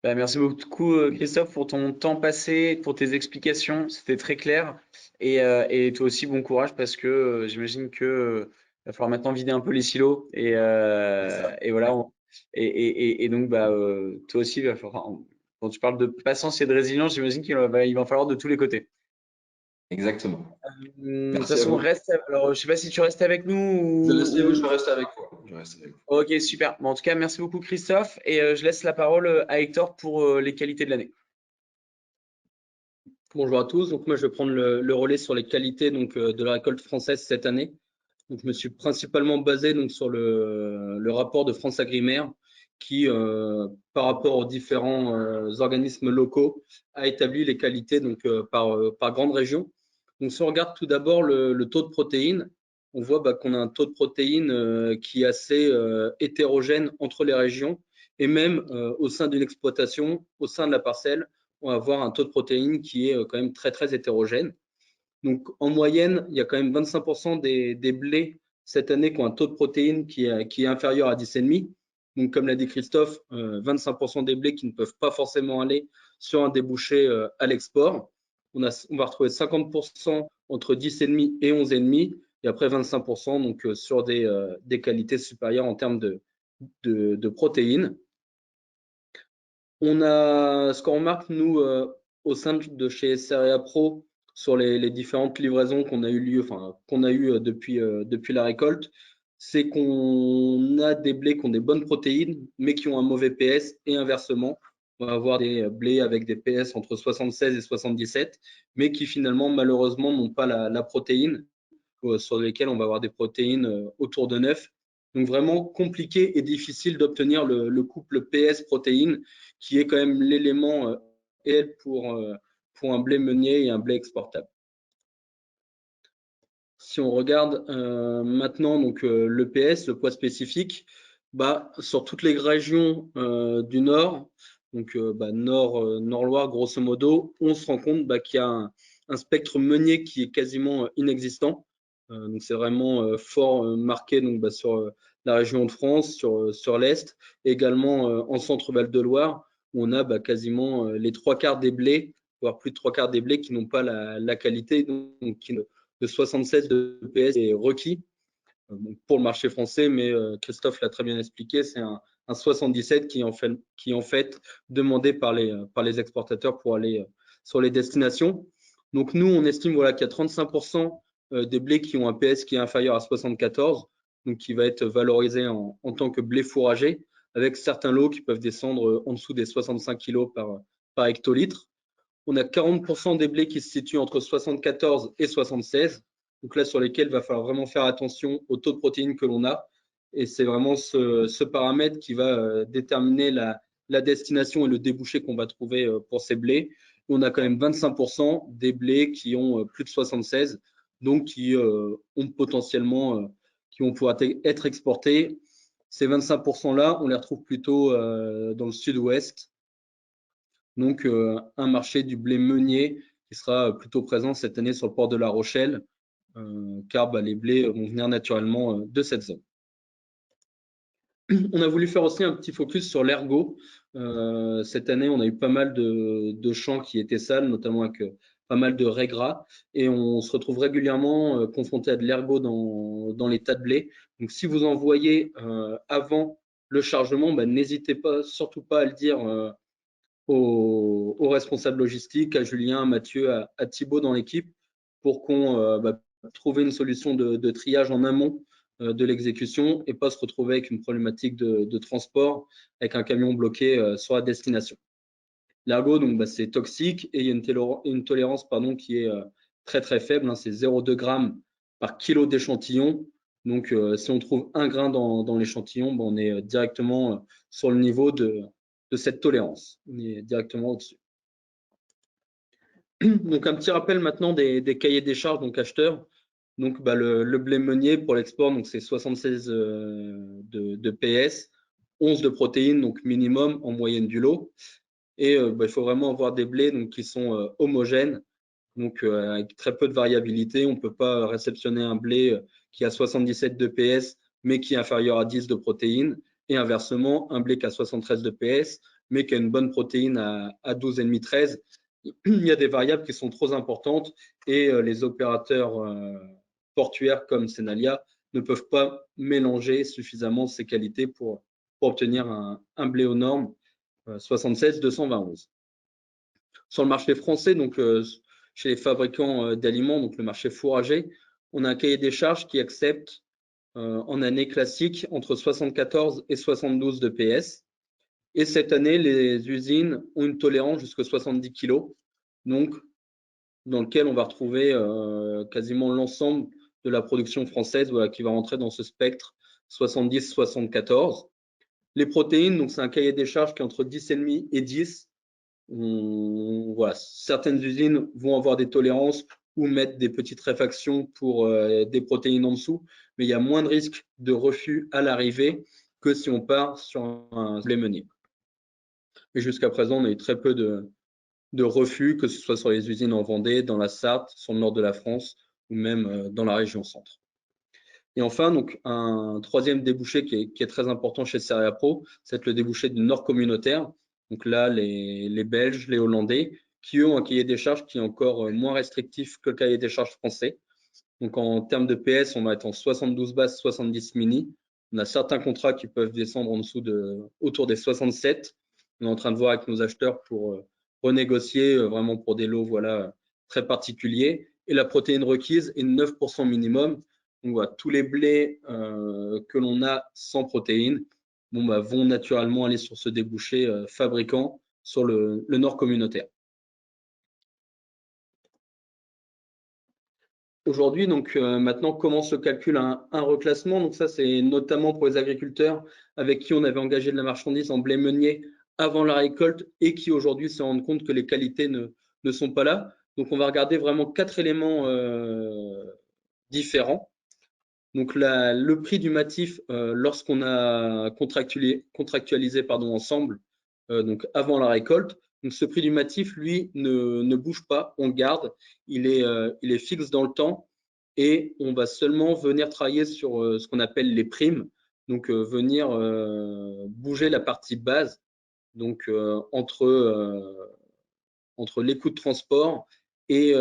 Bah, merci beaucoup Christophe pour ton temps passé, pour tes explications, c'était très clair. Et toi aussi bon courage parce que j'imagine que va falloir maintenant vider un peu les silos C'est ça. et voilà. Et donc bah toi aussi quand tu parles de patience et de résilience, j'imagine il va en falloir de tous les côtés. Exactement. De toute Merci à façon vous. reste. Alors je sais pas si tu restes avec nous Je vais rester avec vous. Je vais rester avec vous. Ok super. Bon, en tout cas merci beaucoup Christophe et je laisse la parole à Hector pour les qualités de l'année. Bonjour à tous. Donc moi, je vais prendre le relais sur les qualités de la récolte française cette année. Donc je me suis principalement basé donc sur le rapport de France Agrimaire qui, par rapport aux différents organismes locaux, a établi les qualités par grande région. Donc si on regarde tout d'abord le taux de protéines, on voit qu'on a un taux de protéines qui est assez hétérogène entre les régions et même au sein d'une exploitation, au sein de la parcelle, on va avoir un taux de protéines qui est quand même très, très hétérogène. Donc, en moyenne, il y a quand même 25% des blés cette année qui ont un taux de protéines qui est inférieur à 10,5. Donc, comme l'a dit Christophe, 25% des blés qui ne peuvent pas forcément aller sur un débouché à l'export. On va retrouver 50% entre 10,5 et 11,5 et après 25% sur des qualités supérieures en termes de protéines. Ce qu'on remarque, nous, au sein de chez Cerea Pro, sur les différentes livraisons qu'on a eu depuis la récolte, c'est qu'on a des blés qui ont des bonnes protéines, mais qui ont un mauvais PS et inversement. On va avoir des blés avec des PS entre 76 et 77, mais qui finalement, malheureusement, n'ont pas la protéine, sur lesquels on va avoir des protéines autour de 9. Donc vraiment compliqué et difficile d'obtenir le couple PS-protéines, qui est quand même l'élément pour un blé meunier et un blé exportable. Si on regarde maintenant le PS, le poids spécifique, sur toutes les régions du Nord, Nord-Loire grosso modo, on se rend compte qu'il y a un spectre meunier qui est quasiment inexistant. Donc c'est vraiment fort marqué sur la région de France, sur l'Est, également en centre-Val de Loire, où on a quasiment les 3/4 des blés, voire plus de 3/4 des blés qui n'ont pas la qualité, donc qui de 76 de PS est requis pour le marché français, mais Christophe l'a très bien expliqué, c'est un 77 qui est en fait demandé par les exportateurs pour aller sur les destinations. Donc nous, on estime qu'il y a 35% des blés qui ont un PS qui est inférieur à 74, donc qui va être valorisé en tant que blé fourragé, avec certains lots qui peuvent descendre en dessous des 65 kg par hectolitre. On a 40% des blés qui se situent entre 74 et 76. Donc là, sur lesquels il va falloir vraiment faire attention au taux de protéines que l'on a. Et c'est vraiment ce paramètre qui va déterminer la destination et le débouché qu'on va trouver pour ces blés. On a quand même 25% des blés qui ont plus de 76, donc qui ont potentiellement, qui vont pouvoir être exportés. Ces 25%-là, on les retrouve plutôt dans le sud-ouest. Donc, un marché du blé meunier qui sera plutôt présent cette année sur le port de La Rochelle, car les blés vont venir naturellement de cette zone. On a voulu faire aussi un petit focus sur l'ergot. Cette année, on a eu pas mal de champs qui étaient sales, notamment avec pas mal de raies gras, et on se retrouve régulièrement confronté à de l'ergot dans les tas de blé. Donc, si vous en voyez avant le chargement, n'hésitez pas, surtout pas à le dire aux responsables logistiques, à Julien, à Mathieu, à Thibaut dans l'équipe, pour qu'on trouve une solution de triage en amont de l'exécution et pas se retrouver avec une problématique de transport avec un camion bloqué sur la destination. L'ergot, c'est toxique et il y a une tolérance qui est très très faible, c'est 0,2 g par kilo d'échantillon. Donc, si on trouve 1 grain dans l'échantillon, on est directement sur le niveau cette tolérance. On est directement au-dessus. Donc, un petit rappel maintenant des cahiers des charges, donc acheteurs. Donc, le blé meunier pour l'export, donc c'est 76 de PS, 11 de protéines, donc minimum en moyenne du lot. Et il faut vraiment avoir des blés donc, qui sont homogènes, donc avec très peu de variabilité. On ne peut pas réceptionner un blé qui a 77 de PS, mais qui est inférieur à 10 de protéines. Et inversement, un blé qui a 73 de PS, mais qui a une bonne protéine à 12,5-13. Il y a des variables qui sont trop importantes et les opérateurs portuaires comme Senalia ne peuvent pas mélanger suffisamment ces qualités pour obtenir un blé aux normes 76-221. Sur le marché français, donc chez les fabricants d'aliments, donc le marché fourrager, on a un cahier des charges qui accepte en année classique entre 74 et 72 de PS. Et cette année, les usines ont une tolérance jusqu'à 70 kg, donc dans lequel on va retrouver quasiment l'ensemble de la production française qui va rentrer dans ce spectre 70-74. Les protéines, donc c'est un cahier des charges qui est entre 10,5 et 10. Certaines usines vont avoir des tolérances ou mettre des petites réfactions pour des protéines en dessous, mais il y a moins de risques de refus à l'arrivée que si on part sur un blé meunier. Et jusqu'à présent, on a eu très peu de refus, que ce soit sur les usines en Vendée, dans la Sarthe, sur le nord de la France ou même dans la région centre. Et enfin, donc, un troisième débouché qui est très important chez Cereapro, c'est le débouché du nord communautaire. Donc là, les Belges, les Hollandais, qui eux ont un cahier des charges qui est encore moins restrictif que le cahier des charges français. Donc en termes de PS, on va être en 72 bases, 70 mini. On a certains contrats qui peuvent descendre en dessous autour des 67. On est en train de voir avec nos acheteurs pour renégocier vraiment pour des lots très particuliers. Et la protéine requise est 9% minimum. Donc voilà, tous les blés que l'on a sans protéines vont naturellement aller sur ce débouché fabricant sur le nord communautaire. Aujourd'hui, donc maintenant, comment se calcule un reclassement? Donc ça, c'est notamment pour les agriculteurs avec qui on avait engagé de la marchandise en blé meunier avant la récolte et qui aujourd'hui se rendent compte que les qualités ne sont pas là. Donc on va regarder vraiment 4 éléments différents. Donc le prix du matif lorsqu'on a contractualisé ensemble, donc avant la récolte. Donc ce prix du matif, lui, ne bouge pas, on le garde, il est fixe dans le temps et on va seulement venir travailler sur ce qu'on appelle les primes, donc venir bouger la partie base, donc entre les coûts de transport et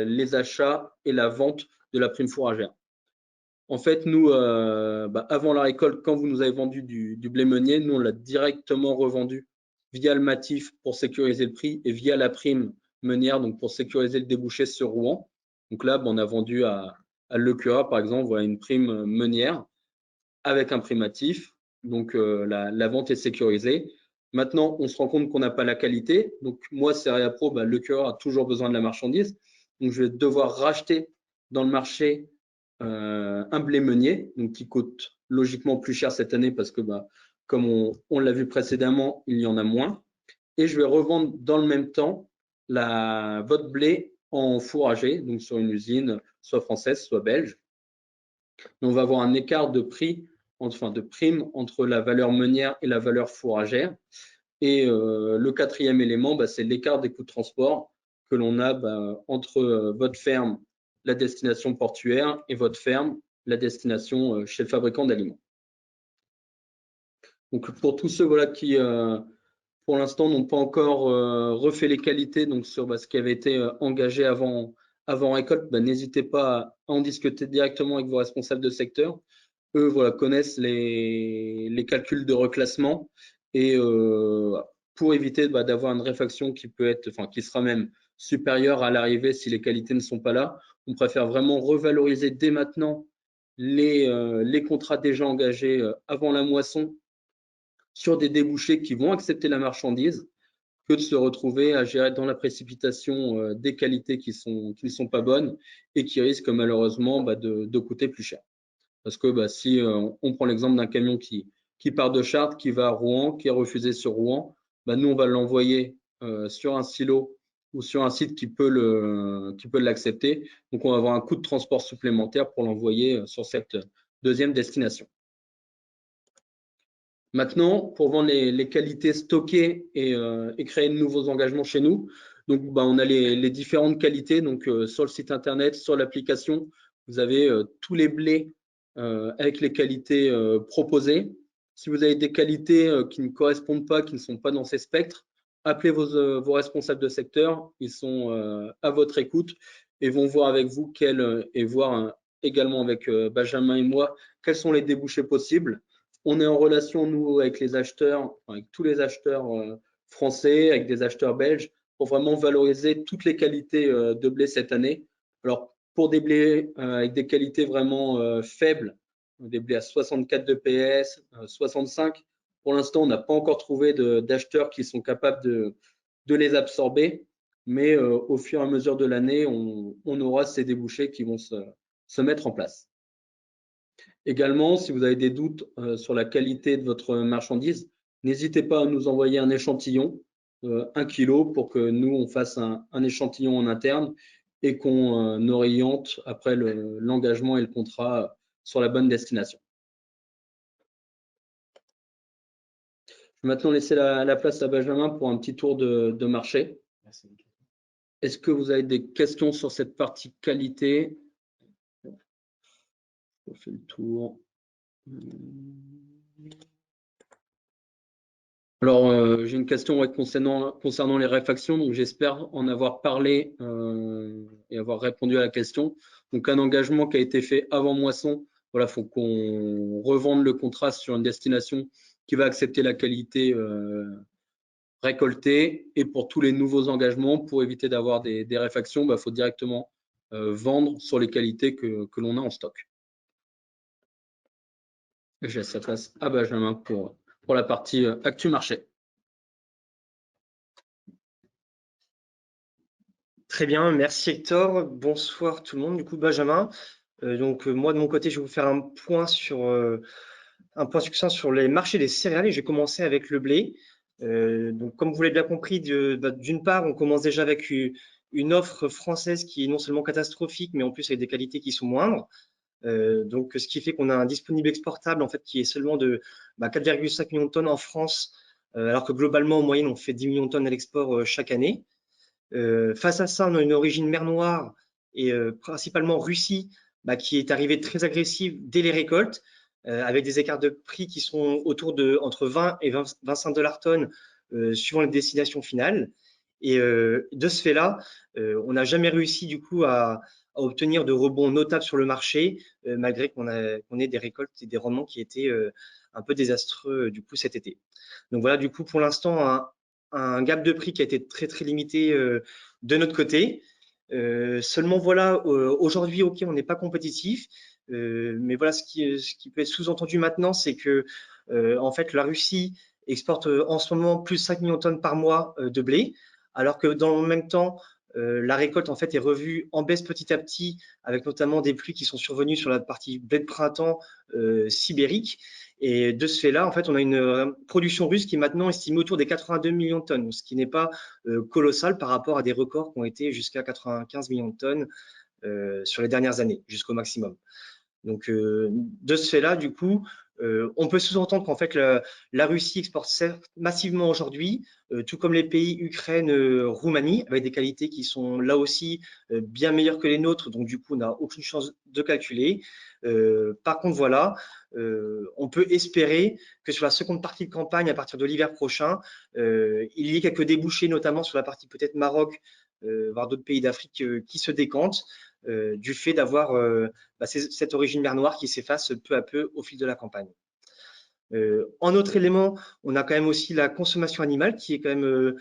les achats et la vente de la prime fourragère. En fait, nous, avant la récolte, quand vous nous avez vendu du blé meunier, nous, on l'a directement revendu via le matif pour sécuriser le prix et via la prime meunière, donc pour sécuriser le débouché sur Rouen. Donc là, on a vendu à Lecura, par exemple, une prime meunière avec un primatif. Donc la vente est sécurisée. Maintenant, on se rend compte qu'on n'a pas la qualité. Donc moi, Cereapro, Lecura a toujours besoin de la marchandise. Donc je vais devoir racheter dans le marché un blé meunier, donc qui coûte logiquement plus cher cette année parce que comme on l'a vu précédemment, il y en a moins. Et je vais revendre dans le même temps votre blé en fourragé, donc sur une usine soit française, soit belge. On va avoir un écart de prix, de prime entre la valeur meunière et la valeur fourragère. Et le quatrième élément, c'est l'écart des coûts de transport que l'on a entre votre ferme, la destination portuaire, et votre ferme, la destination chez le fabricant d'aliments. Donc pour tous ceux qui pour l'instant n'ont pas encore refait les qualités donc sur ce qui avait été engagé avant récolte, n'hésitez pas à en discuter directement avec vos responsables de secteur. Eux connaissent les calculs de reclassement et pour éviter d'avoir une réfaction qui sera même supérieure à l'arrivée si les qualités ne sont pas là, on préfère vraiment revaloriser dès maintenant les contrats déjà engagés avant la moisson sur des débouchés qui vont accepter la marchandise que de se retrouver à gérer dans la précipitation des qualités qui ne sont pas bonnes et qui risquent malheureusement de coûter plus cher. Parce que si on prend l'exemple d'un camion qui part de Chartres, qui va à Rouen, qui est refusé sur Rouen, nous, on va l'envoyer sur un silo ou sur un site qui peut l'accepter. Donc, on va avoir un coût de transport supplémentaire pour l'envoyer sur cette deuxième destination. Maintenant, pour vendre les qualités stockées et créer de nouveaux engagements chez nous, donc on a les différentes qualités. Donc, sur le site internet, sur l'application, vous avez tous les blés avec les qualités proposées. Si vous avez des qualités qui ne correspondent pas, qui ne sont pas dans ces spectres, appelez vos responsables de secteur. Ils sont à votre écoute et vont voir avec vous et voir également avec Benjamin et moi quels sont les débouchés possibles. On est en relation, nous, avec les acheteurs, avec tous les acheteurs français, avec des acheteurs belges, pour vraiment valoriser toutes les qualités de blé cette année. Alors, pour des blés avec des qualités vraiment faibles, des blés à 64 de PS, 65, pour l'instant, on n'a pas encore trouvé d'acheteurs qui sont capables de les absorber, mais au fur et à mesure de l'année, on aura ces débouchés qui vont se mettre en place. Également, si vous avez des doutes sur la qualité de votre marchandise, n'hésitez pas à nous envoyer un échantillon, 1 kilo, pour que nous, on fasse un échantillon en interne et qu'on oriente après l'engagement et le contrat sur la bonne destination. Je vais maintenant laisser la place à Benjamin pour un petit tour de marché. Est-ce que vous avez des questions sur cette partie qualité? On fait le tour. Alors, j'ai une question concernant les réfactions, donc j'espère en avoir parlé et avoir répondu à la question. Donc, un engagement qui a été fait avant moisson, voilà, faut qu'on revende le contrat sur une destination qui va accepter la qualité récoltée. Et pour tous les nouveaux engagements, pour éviter d'avoir des réfactions, faut directement vendre sur les qualités que l'on a en stock. Je laisse la place à Benjamin pour la partie actu marché. Très bien, merci Hector. Bonsoir tout le monde. Du coup, Benjamin. Moi de mon côté, je vais vous faire un point succinct sur les marchés des céréales et je vais commencer avec le blé. Donc, comme vous l'avez bien compris, d'une part, on commence déjà avec une offre française qui est non seulement catastrophique, mais en plus avec des qualités qui sont moindres. Donc, ce qui fait qu'on a un disponible exportable en fait qui est seulement de 4,5 millions de tonnes en France, alors que globalement en moyenne on fait 10 millions de tonnes à l'export chaque année. Face à ça, on a une origine mer Noire et principalement Russie, qui est arrivée très agressive dès les récoltes, avec des écarts de prix qui sont autour de entre 20 et 25 $ tonnes suivant les destinations finales. Et de ce fait-là, on n'a jamais réussi du coup à obtenir de rebonds notables sur le marché, malgré qu'on ait des récoltes et des rendements qui étaient un peu désastreux du coup cet été. Donc voilà, du coup pour l'instant un gap de prix qui a été très très limité de notre côté. Seulement voilà, aujourd'hui ok, on n'est pas compétitif, mais voilà ce qui peut être sous-entendu maintenant, c'est que en fait la Russie exporte en ce moment plus de 5 millions de tonnes par mois de blé, alors que dans le même temps la récolte en fait est revue en baisse petit à petit, avec notamment des pluies qui sont survenues sur la partie blé de printemps sibérique. Et de ce fait-là, en fait, on a une production russe qui est maintenant estimée autour des 82 millions de tonnes, ce qui n'est pas colossal par rapport à des records qui ont été jusqu'à 95 millions de tonnes sur les dernières années, jusqu'au maximum. Donc, de ce fait-là, du coup, on peut sous-entendre qu'en fait, la Russie exporte massivement aujourd'hui, tout comme les pays Ukraine, Roumanie, avec des qualités qui sont là aussi bien meilleures que les nôtres. Donc, du coup, on n'a aucune chance de calculer. Par contre, voilà, on peut espérer que sur la seconde partie de campagne, à partir de l'hiver prochain, il y ait quelques débouchés, notamment sur la partie peut-être Maroc, voire d'autres pays d'Afrique qui se décantent. Du fait d'avoir cette origine mer Noire qui s'efface peu à peu au fil de la campagne. En autre élément, on a quand même aussi la consommation animale qui est quand même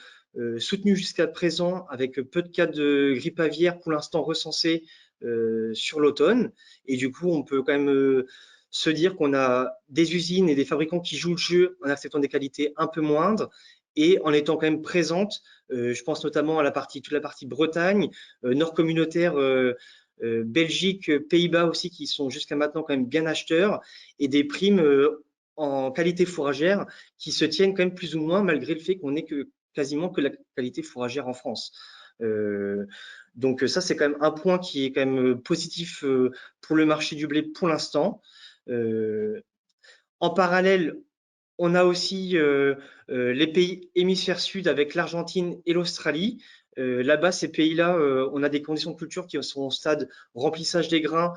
soutenue jusqu'à présent, avec peu de cas de grippe aviaire pour l'instant recensés sur l'automne. Et du coup, on peut quand même se dire qu'on a des usines et des fabricants qui jouent le jeu en acceptant des qualités un peu moindres et en étant quand même présentes. Je pense notamment à toute la partie Bretagne, nord communautaire, Belgique, Pays-Bas aussi, qui sont jusqu'à maintenant quand même bien acheteurs, et des primes en qualité fourragère qui se tiennent quand même plus ou moins malgré le fait qu'on n'ait que quasiment que la qualité fourragère en France. Donc ça, c'est quand même un point qui est quand même positif pour le marché du blé pour l'instant. En parallèle, on a aussi les pays hémisphère sud avec l'Argentine et l'Australie. Là-bas, ces pays-là, on a des conditions de culture qui sont au stade remplissage des grains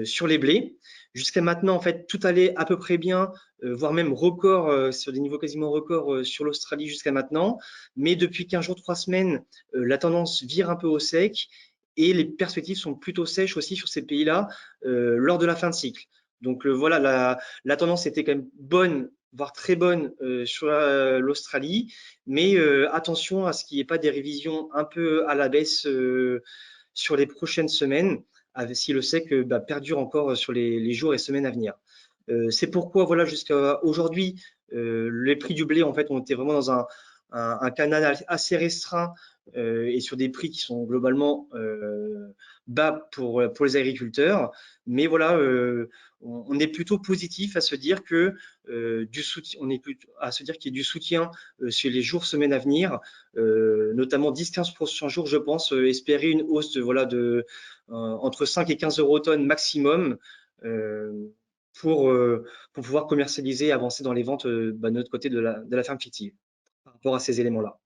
sur les blés. Jusqu'à maintenant, en fait, tout allait à peu près bien, voire même record, sur des niveaux quasiment records sur l'Australie jusqu'à maintenant. Mais depuis 15 jours, 3 semaines, la tendance vire un peu au sec et les perspectives sont plutôt sèches aussi sur ces pays-là lors de la fin de cycle. Donc voilà, la tendance était quand même bonne, voire très bonne sur l'Australie, mais attention à ce qu'il n'y ait pas des révisions un peu à la baisse sur les prochaines semaines, si le sec perdure encore sur les jours et semaines à venir. C'est pourquoi voilà, jusqu'à aujourd'hui, les prix du blé en fait ont été vraiment dans un canal assez restreint et sur des prix qui sont globalement bas pour les agriculteurs. Mais voilà, on est plutôt positif à se dire que du soutien, on est plutôt à se dire qu'il y a du soutien sur les jours, semaines à venir, notamment 10-15 prochains jours, je pense, espérer une hausse de entre 5 et 15 € tonnes maximum pour pouvoir commercialiser et avancer dans les ventes de notre côté de la ferme fictive par rapport à ces éléments-là.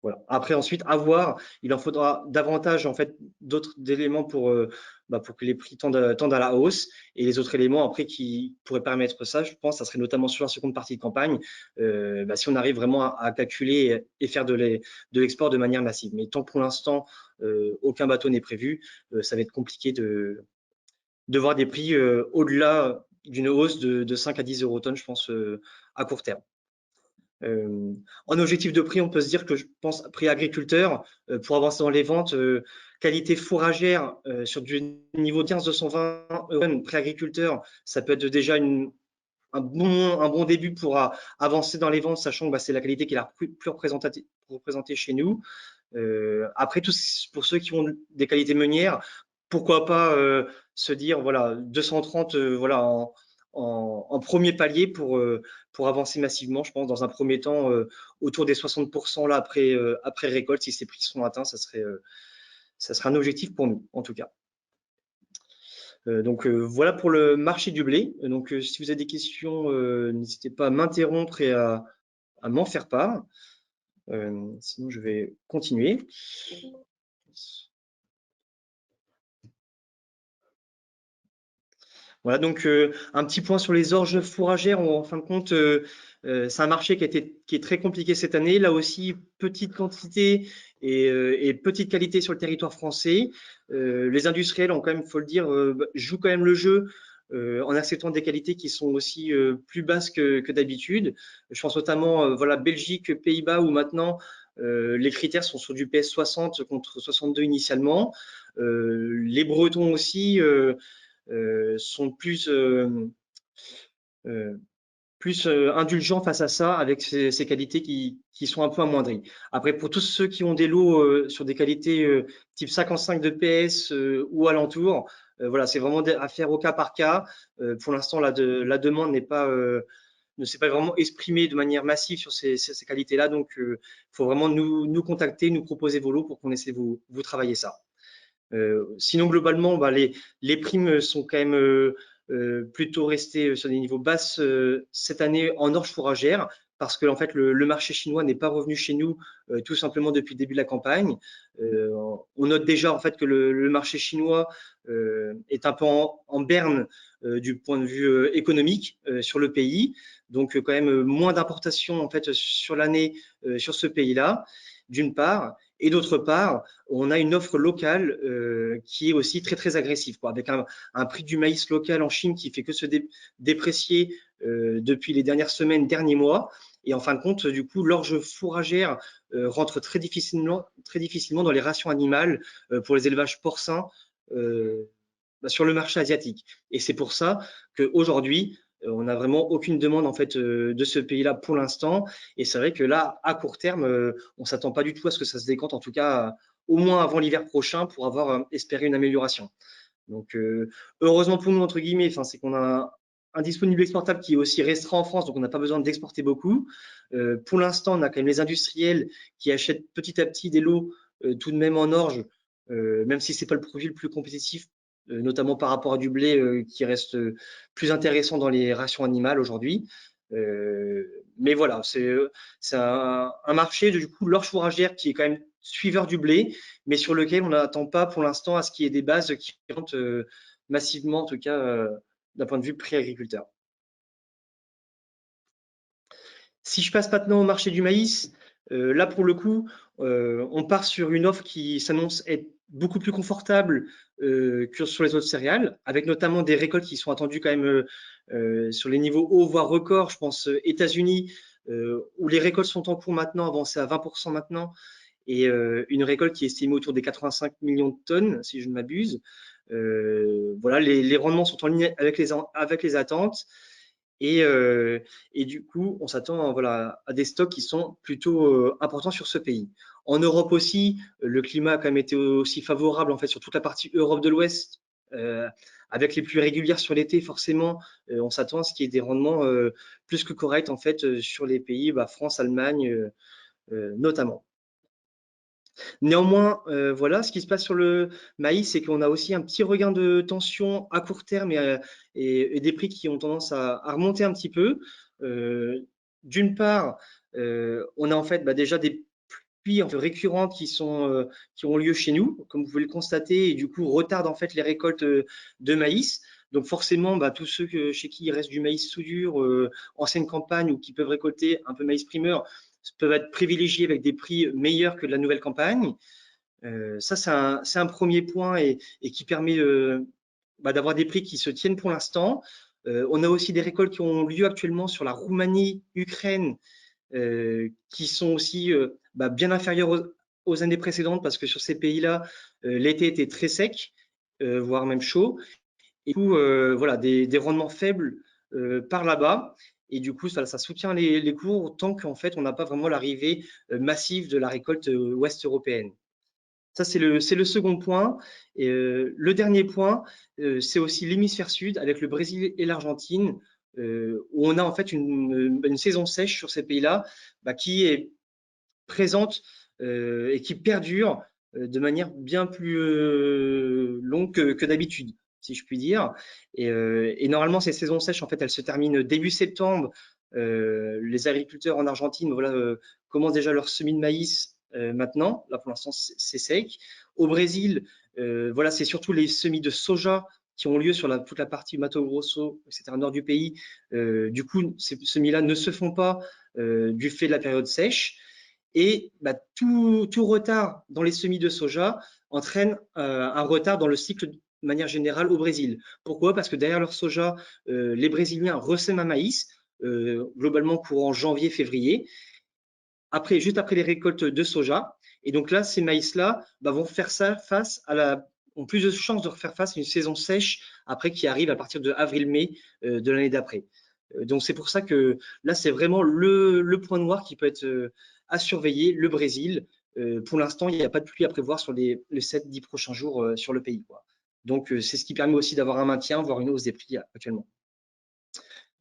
Voilà. Après, ensuite, à voir, il en faudra davantage en fait d'autres éléments pour que les prix tendent à la hausse. Et les autres éléments après qui pourraient permettre ça, je pense, ça serait notamment sur la seconde partie de campagne, si on arrive vraiment à calculer et faire de l'export de manière massive. Mais tant pour l'instant, aucun bateau n'est prévu, ça va être compliqué de voir des prix au-delà d'une hausse de 5 à 10 € tonnes, je pense, à court terme. En objectif de prix, on peut se dire que je pense prix agriculteur pour avancer dans les ventes, qualité fourragère sur du niveau 15-220 € prix agriculteur, ça peut être déjà un bon début pour avancer dans les ventes, sachant que c'est la qualité qui est la plus représentée chez nous. Après, pour ceux qui ont des qualités meunières, pourquoi pas se dire voilà 230 voilà en premier palier pour avancer massivement, je pense, dans un premier temps, autour des 60% là après récolte, si ces prix sont atteints, ça serait un objectif pour nous, en tout cas. Donc voilà pour le marché du blé. Donc si vous avez des questions, n'hésitez pas à m'interrompre et à m'en faire part. Sinon, je vais continuer. Voilà, donc un petit point sur les orges fourragères. En fin de compte, c'est un marché qui est très compliqué cette année. Là aussi, petite quantité et petite qualité sur le territoire français. Les industriels ont quand même, faut le dire, jouent quand même le jeu en acceptant des qualités qui sont aussi plus basses que d'habitude. Je pense notamment voilà, Belgique, Pays-Bas, où maintenant les critères sont sur du PS 60 contre 62 initialement. Les Bretons aussi sont plus indulgents face à ça, avec ces qualités qui sont un peu amoindries. Après, pour tous ceux qui ont des lots sur des qualités type 55 de PS ou alentour, voilà, c'est vraiment à faire au cas par cas. Pour l'instant, la demande ne s'est pas vraiment exprimée de manière massive sur ces qualités-là. Donc, il faut vraiment nous contacter, nous proposer vos lots pour qu'on essaie de vous travailler ça. Sinon, globalement, les primes sont quand même plutôt restées sur des niveaux basses cette année en orge fourragère, parce que en fait, le marché chinois n'est pas revenu chez nous tout simplement depuis le début de la campagne. On note déjà en fait que le marché chinois est un peu en berne du point de vue économique sur le pays, donc quand même moins d'importations en fait sur l'année sur ce pays-là, d'une part. Et d'autre part, on a une offre locale qui est aussi très très agressive, avec un prix du maïs local en Chine qui fait que se déprécier depuis les dernières semaines, derniers mois. Et en fin de compte, du coup, l'orge fourragère rentre très difficilement dans les rations animales pour les élevages porcins sur le marché asiatique. Et c'est pour ça qu'aujourd'hui, on n'a vraiment aucune demande en fait de ce pays-là pour l'instant. Et c'est vrai que là, à court terme, on s'attend pas du tout à ce que ça se décante, en tout cas au moins avant l'hiver prochain, pour avoir espéré une amélioration. Donc heureusement pour nous entre guillemets, c'est qu'on a indisponible exportable qui est aussi restreint en France, donc on n'a pas besoin d'exporter beaucoup. Pour l'instant, on a quand même les industriels qui achètent petit à petit des lots tout de même en orge, même si c'est pas le produit le plus compétitif, notamment par rapport à du blé qui reste plus intéressant dans les rations animales aujourd'hui. Mais voilà, c'est un marché, du coup, l'orge fourragère qui est quand même suiveur du blé, mais sur lequel on n'attend pas pour l'instant à ce qu'il y ait des bases qui rentrent massivement, en tout cas, d'un point de vue prix agriculteur. Si je passe maintenant au marché du maïs, là pour le coup, on part sur une offre qui s'annonce être beaucoup plus confortable que sur les autres céréales, avec notamment des récoltes qui sont attendues quand même sur les niveaux hauts, voire records. Je pense États-Unis, où les récoltes sont en cours maintenant, avancées à 20% maintenant, et une récolte qui est estimée autour des 85 millions de tonnes, si je ne m'abuse. Voilà, les rendements sont en ligne avec les attentes. Et du coup, on s'attend voilà, à des stocks qui sont plutôt importants sur ce pays. En Europe aussi, le climat a quand même été aussi favorable en fait sur toute la partie Europe de l'Ouest, avec les pluies régulières sur l'été. Forcément, on s'attend à ce qu'il y ait des rendements plus que corrects en fait sur les pays, France, Allemagne notamment. Néanmoins, voilà, ce qui se passe sur le maïs, c'est qu'on a aussi un petit regain de tension à court terme et des prix qui ont tendance à remonter un petit peu. D'une part, on a en fait déjà des pluies en fait, récurrentes qui ont lieu chez nous, comme vous pouvez le constater, et du coup retardent en fait les récoltes de maïs. Donc forcément, tous ceux chez qui il reste du maïs sous dur, ancienne campagne ou qui peuvent récolter un peu maïs primeur, peuvent être privilégiés avec des prix meilleurs que de la nouvelle campagne. Ça, c'est un premier point et qui permet d'avoir des prix qui se tiennent pour l'instant. On a aussi des récoltes qui ont lieu actuellement sur la Roumanie, Ukraine, qui sont aussi bien inférieures aux années précédentes parce que sur ces pays-là, l'été était très sec, voire même chaud. Et du coup, voilà, des rendements faibles par là-bas. Et du coup, ça soutient les cours tant qu'en fait, on n'a pas vraiment l'arrivée massive de la récolte ouest européenne. Ça, c'est le second point. Et le dernier point, c'est aussi l'hémisphère sud avec le Brésil et l'Argentine, où on a en fait une saison sèche sur ces pays-là qui est présente et qui perdure de manière bien plus longue que d'habitude, si je puis dire. Et normalement, ces saisons sèches, en fait, elles se terminent début septembre. Les agriculteurs en Argentine commencent déjà leur semis de maïs maintenant. Là, pour l'instant, c'est sec. Au Brésil, voilà, c'est surtout les semis de soja qui ont lieu sur toute la partie Mato Grosso, etc., nord du pays. Du coup, ces semis-là ne se font pas du fait de la période sèche. Et tout retard dans les semis de soja entraîne un retard dans le cycle de manière générale au Brésil. Pourquoi? Parce que derrière leur soja, les Brésiliens ressèment un maïs, globalement courant janvier-février, juste après les récoltes de soja. Et donc là, ces maïs-là vont faire ça ont plus de chances de faire face à une saison sèche après qui arrive à partir de avril-mai de l'année d'après. Donc c'est pour ça que là, c'est vraiment le point noir qui peut être à surveiller, le Brésil. Pour l'instant, il n'y a pas de pluie à prévoir sur les 7-10 prochains jours sur le pays, quoi. Donc c'est ce qui permet aussi d'avoir un maintien, voire une hausse des prix actuellement.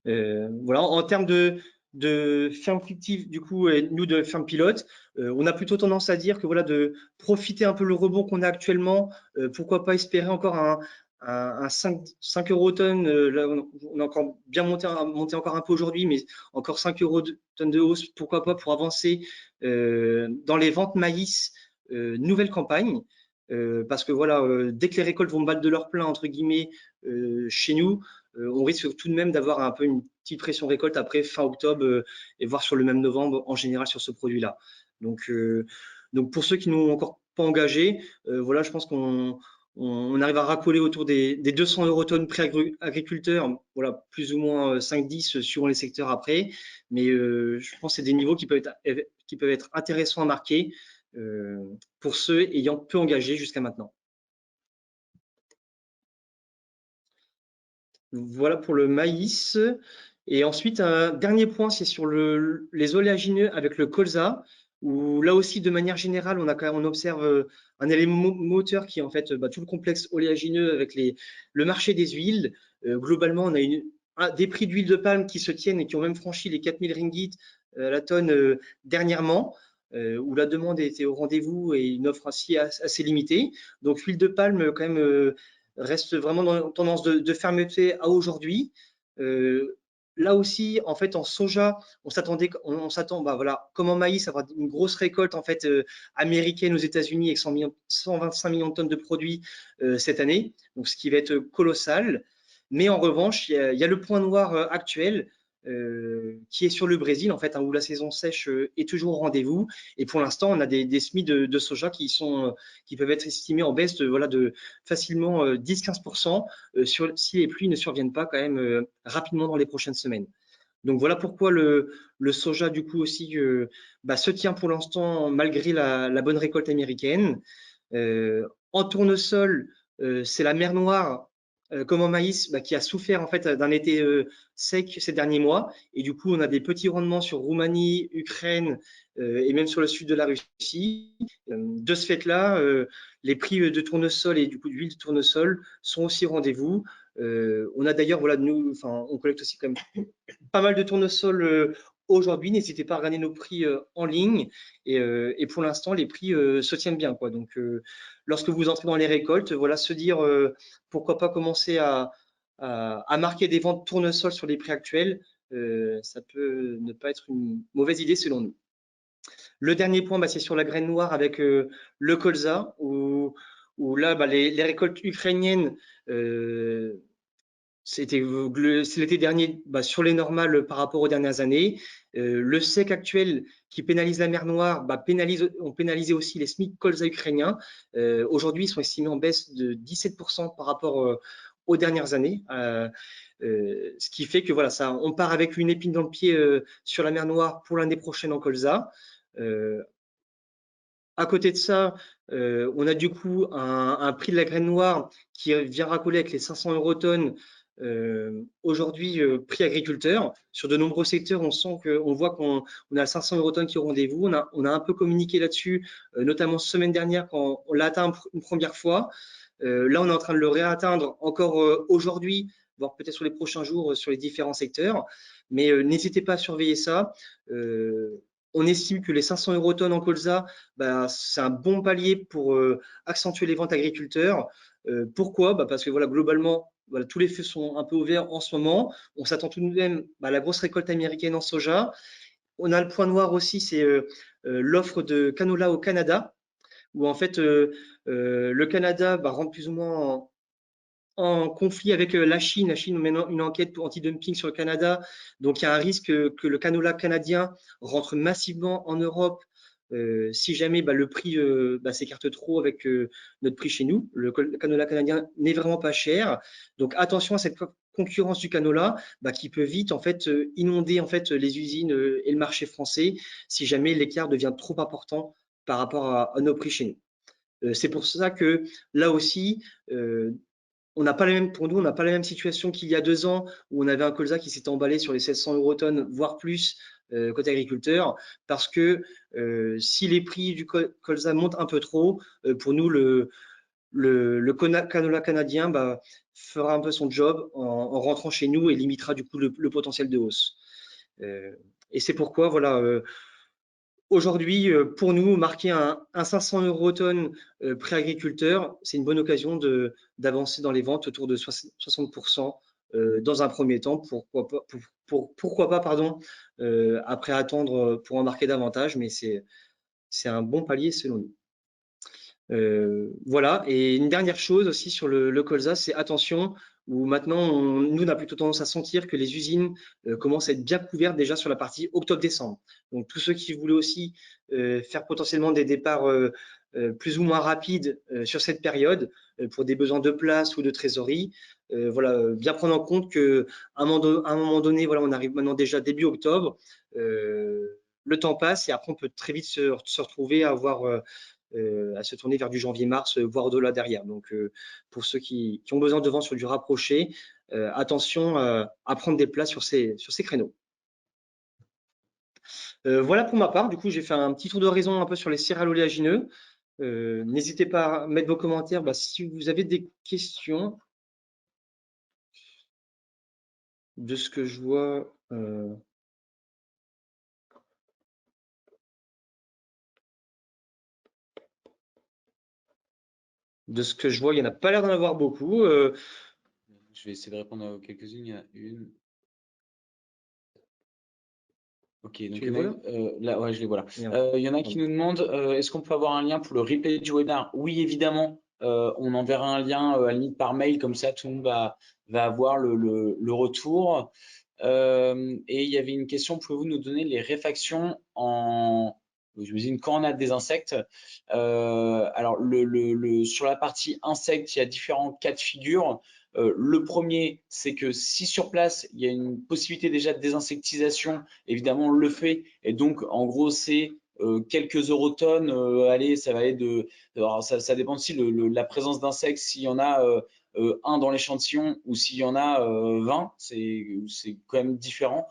Voilà, en termes de ferme fictive, du coup, et nous de ferme pilote, on a plutôt tendance à dire que voilà, de profiter un peu le rebond qu'on a actuellement, pourquoi pas espérer encore un 5 euros tonne. Là, on a encore bien monté encore un peu aujourd'hui, mais encore 5 euros tonne de hausse, pourquoi pas pour avancer dans les ventes maïs nouvelle campagne. Parce que voilà, dès que les récoltes vont battre de leur plein, entre guillemets, chez nous, on risque tout de même d'avoir un peu une petite pression récolte après fin octobre et voire sur le même novembre en général sur ce produit-là. Donc pour ceux qui n'ont encore pas engagé, voilà, je pense qu'on arrive à racoler autour des 200 euros tonnes prix agriculteurs, voilà, plus ou moins 5-10 suivant les secteurs après. Mais je pense que c'est des niveaux qui peuvent être intéressants à marquer pour ceux ayant peu engagé jusqu'à maintenant. Voilà pour le maïs. Et ensuite, un dernier point, c'est sur les oléagineux avec le colza, où là aussi, de manière générale, on observe un élément moteur qui est en fait tout le complexe oléagineux avec le marché des huiles. Globalement, on a des prix d'huile de palme qui se tiennent et qui ont même franchi les 4000 ringgit la tonne dernièrement, où la demande était au rendez-vous et une offre ainsi assez limitée. Donc l'huile de palme quand même reste vraiment dans une tendance de fermeté à aujourd'hui. Là aussi, en fait, en soja, on s'attend, voilà, comme en maïs, à avoir une grosse récolte en fait américaine aux États-Unis avec 125 millions de tonnes de produits cette année, donc ce qui va être colossal. Mais en revanche, il y a le point noir actuel qui est sur le Brésil, en fait, hein, où la saison sèche est toujours au rendez-vous. Et pour l'instant, on a des semis de soja qui peuvent être estimés en baisse de facilement 10-15% si les pluies ne surviennent pas quand même rapidement dans les prochaines semaines. Donc voilà pourquoi le soja du coup aussi se tient pour l'instant malgré la bonne récolte américaine. En tournesol, c'est la mer Noire comme en maïs qui a souffert en fait d'un été sec ces derniers mois, et du coup on a des petits rendements sur Roumanie, Ukraine et même sur le sud de la Russie. De ce fait-là, les prix de tournesol et du coup d'huile de tournesol sont aussi au rendez-vous. On a d'ailleurs, voilà, on collecte aussi quand même pas mal de tournesol aujourd'hui. N'hésitez pas à regarder nos prix en ligne, et pour l'instant les prix se tiennent bien, quoi. Donc lorsque vous entrez dans les récoltes, voilà, se dire pourquoi pas commencer à marquer des ventes tournesol sur les prix actuels, ça peut ne pas être une mauvaise idée selon nous. Le dernier point, c'est sur la graine noire avec le colza, où là, les récoltes ukrainiennes, c'était l'été dernier sur les normales par rapport aux dernières années. Le sec actuel qui pénalise la mer Noire ont pénalisé aussi les SMIC colza ukrainiens. Aujourd'hui, ils sont estimés en baisse de 17% par rapport aux dernières années. Ce qui fait que voilà, on part avec une épine dans le pied sur la mer Noire pour l'année prochaine en colza. À côté de ça, on a du coup un prix de la graine noire qui vient racoler avec les 500 € tonnes. Aujourd'hui, prix agriculteur. Sur de nombreux secteurs, on voit qu'on a 500 € tonnes qui est au rendez-vous. On a un peu communiqué là-dessus, notamment semaine dernière quand on l'a atteint une première fois. Là, on est en train de le réatteindre encore aujourd'hui, voire peut-être sur les prochains jours sur les différents secteurs. Mais n'hésitez pas à surveiller ça. On estime que les 500 € tonnes en colza, c'est un bon palier pour accentuer les ventes agriculteurs. Pourquoi? Parce que voilà, globalement, voilà, tous les feux sont un peu ouverts en ce moment. On s'attend tout de même à la grosse récolte américaine en soja. On a le point noir aussi, c'est l'offre de canola au Canada, où en fait le Canada rentre plus ou moins en conflit avec la Chine. La Chine mène une enquête pour anti-dumping sur le Canada. Donc, il y a un risque que le canola canadien rentre massivement en Europe si jamais le prix s'écarte trop avec notre prix chez nous. Le canola canadien n'est vraiment pas cher. Donc, attention à cette concurrence du canola qui peut vite en fait inonder en fait les usines et le marché français si jamais l'écart devient trop important par rapport à nos prix chez nous. C'est pour ça que là aussi, on n'a pas la même situation qu'il y a 2 ans où on avait un colza qui s'était emballé sur les 700 € tonnes, voire plus côté agriculteur, parce que si les prix du colza montent un peu trop, pour nous le canola canadien fera un peu son job en rentrant chez nous et limitera du coup le potentiel de hausse. Et c'est pourquoi voilà. Aujourd'hui, pour nous, marquer un 500 € tonne prix agriculteur, c'est une bonne occasion d'avancer dans les ventes autour de 60% dans un premier temps. Pourquoi pas, après attendre pour en marquer davantage, mais c'est un bon palier selon nous. Voilà, et une dernière chose aussi sur le colza, c'est attention, où maintenant, nous, on a plutôt tendance à sentir que les usines commencent à être bien couvertes déjà sur la partie octobre-décembre. Donc, tous ceux qui voulaient aussi faire potentiellement des départs plus ou moins rapides sur cette période, pour des besoins de place ou de trésorerie, voilà, bien prendre en compte qu'à un moment donné, voilà, on arrive maintenant déjà début octobre, le temps passe et après, on peut très vite se retrouver à avoir à se tourner vers du janvier-mars, voire au-delà derrière. Donc, pour ceux qui ont besoin de vent sur du rapproché, attention à prendre des places sur ces créneaux. Voilà pour ma part. Du coup, j'ai fait un petit tour d'horizon un peu sur les céréales oléagineux. N'hésitez pas à mettre vos commentaires si vous avez des questions. de ce que je vois, il n'y en a pas l'air d'en avoir beaucoup. Je vais essayer de répondre à quelques-unes. Il y en a une. Ok, donc Tu les vois là? là, ouais, je les vois là. Merde. Il y en a qui nous demandent est-ce qu'on peut avoir un lien pour le replay du webinar? Oui, évidemment. On enverra un lien à la limite par mail, comme ça tout le monde va avoir le retour. Et il y avait une question, pouvez-vous nous donner les réfactions en, j'imagine, quand on a des insectes? Alors, sur la partie insectes, il y a différents cas de figure. Le premier, c'est que si sur place, il y a une possibilité déjà de désinsectisation, évidemment, on le fait. Et donc, en gros, c'est quelques eurotonnes. Allez, ça va aller de. Alors, ça dépend aussi de la présence d'insectes. S'il y en a un dans l'échantillon ou s'il y en a 20, c'est quand même différent.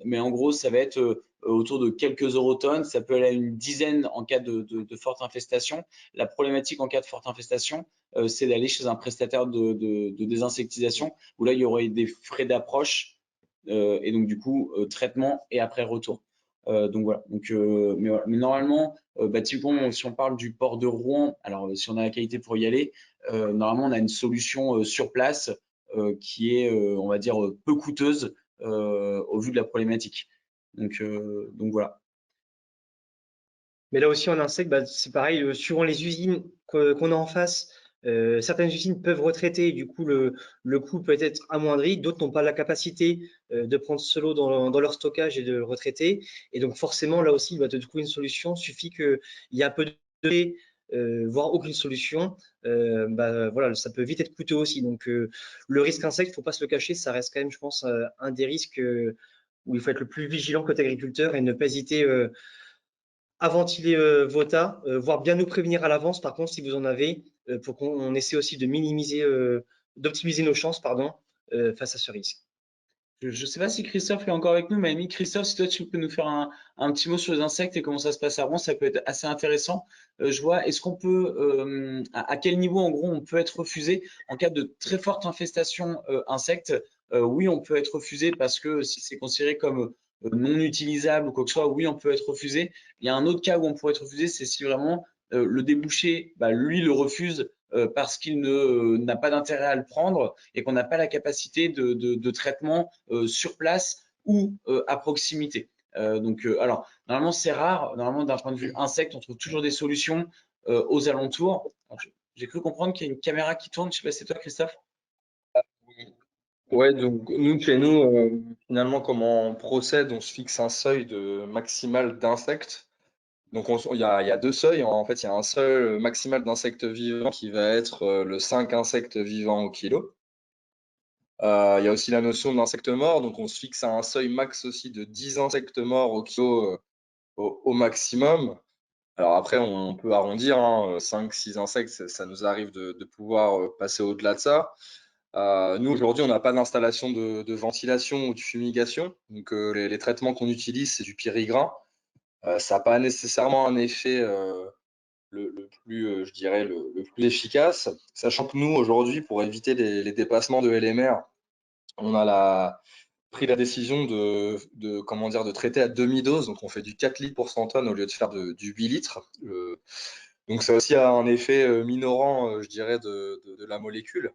Mais en gros, ça va être autour de quelques eurotonnes. Ça peut aller à une dizaine en cas de forte infestation. La problématique en cas de forte infestation, c'est d'aller chez un prestataire de désinsectisation où là, il y aurait des frais d'approche et donc du coup, traitement et après retour. Donc voilà. Donc, mais normalement, typiquement, si on parle du port de Rouen, alors si on a la qualité pour y aller, normalement, on a une solution sur place qui est, on va dire, peu coûteuse au vu de la problématique. Donc voilà. Mais là aussi en insectes, c'est pareil, suivant les usines qu'on a en face, certaines usines peuvent retraiter, du coup le coût peut être amoindri, d'autres n'ont pas la capacité de prendre ce lot dans leur stockage et de le retraiter. Et donc forcément là aussi, il va te trouver une solution, suffit qu'il y ait un peu de voire aucune solution, voilà, ça peut vite être coûteux aussi. Donc le risque insecte, faut pas se le cacher, ça reste quand même, je pense, un des risques où il faut être le plus vigilant côté agriculteur et ne pas hésiter à ventiler vos tas, voire bien nous prévenir à l'avance, par contre, si vous en avez, pour qu'on essaie aussi de minimiser, d'optimiser nos chances, pardon, face à ce risque. Je ne sais pas si Christophe est encore avec nous, mais ami Christophe, si toi tu peux nous faire un petit mot sur les insectes et comment ça se passe à Rouen, ça peut être assez intéressant. Je vois, est-ce qu'on peut, à quel niveau en gros on peut être refusé en cas de très forte infestation insectes? Oui, on peut être refusé parce que si c'est considéré comme non utilisable ou quoi que ce soit, oui, on peut être refusé. Il y a un autre cas où on pourrait être refusé, c'est si vraiment le débouché, lui, le refuse parce qu'il n'a pas d'intérêt à le prendre et qu'on n'a pas la capacité de traitement sur place ou à proximité. Alors, normalement, c'est rare. Normalement, d'un point de vue insecte, on trouve toujours des solutions aux alentours. J'ai cru comprendre qu'il y a une caméra qui tourne. Je ne sais pas si c'est toi, Christophe. Ouais, donc nous, chez nous, finalement, comment on procède, on se fixe un seuil de maximal d'insectes. Donc il y a deux seuils. En fait, il y a un seuil maximal d'insectes vivants qui va être le 5 insectes vivants au kilo. Il y a aussi la notion d'insectes morts. Donc on se fixe à un seuil max aussi de 10 insectes morts au kilo au maximum. Alors après, on peut arrondir, 5-6 insectes, ça nous arrive de pouvoir passer au-delà de ça. Nous, aujourd'hui, on n'a pas d'installation de ventilation ou de fumigation. Donc, les traitements qu'on utilise, c'est du pyrigrin. Ça n'a pas nécessairement un effet le plus, je dirais, le plus efficace. Sachant que nous, aujourd'hui, pour éviter les dépassements de LMR, on a pris la décision comment dire, de traiter à demi-dose. Donc, on fait du 4 litres pour 100 tonnes au lieu de faire du 8 litres. Donc, ça aussi a un effet minorant, je dirais, de la molécule.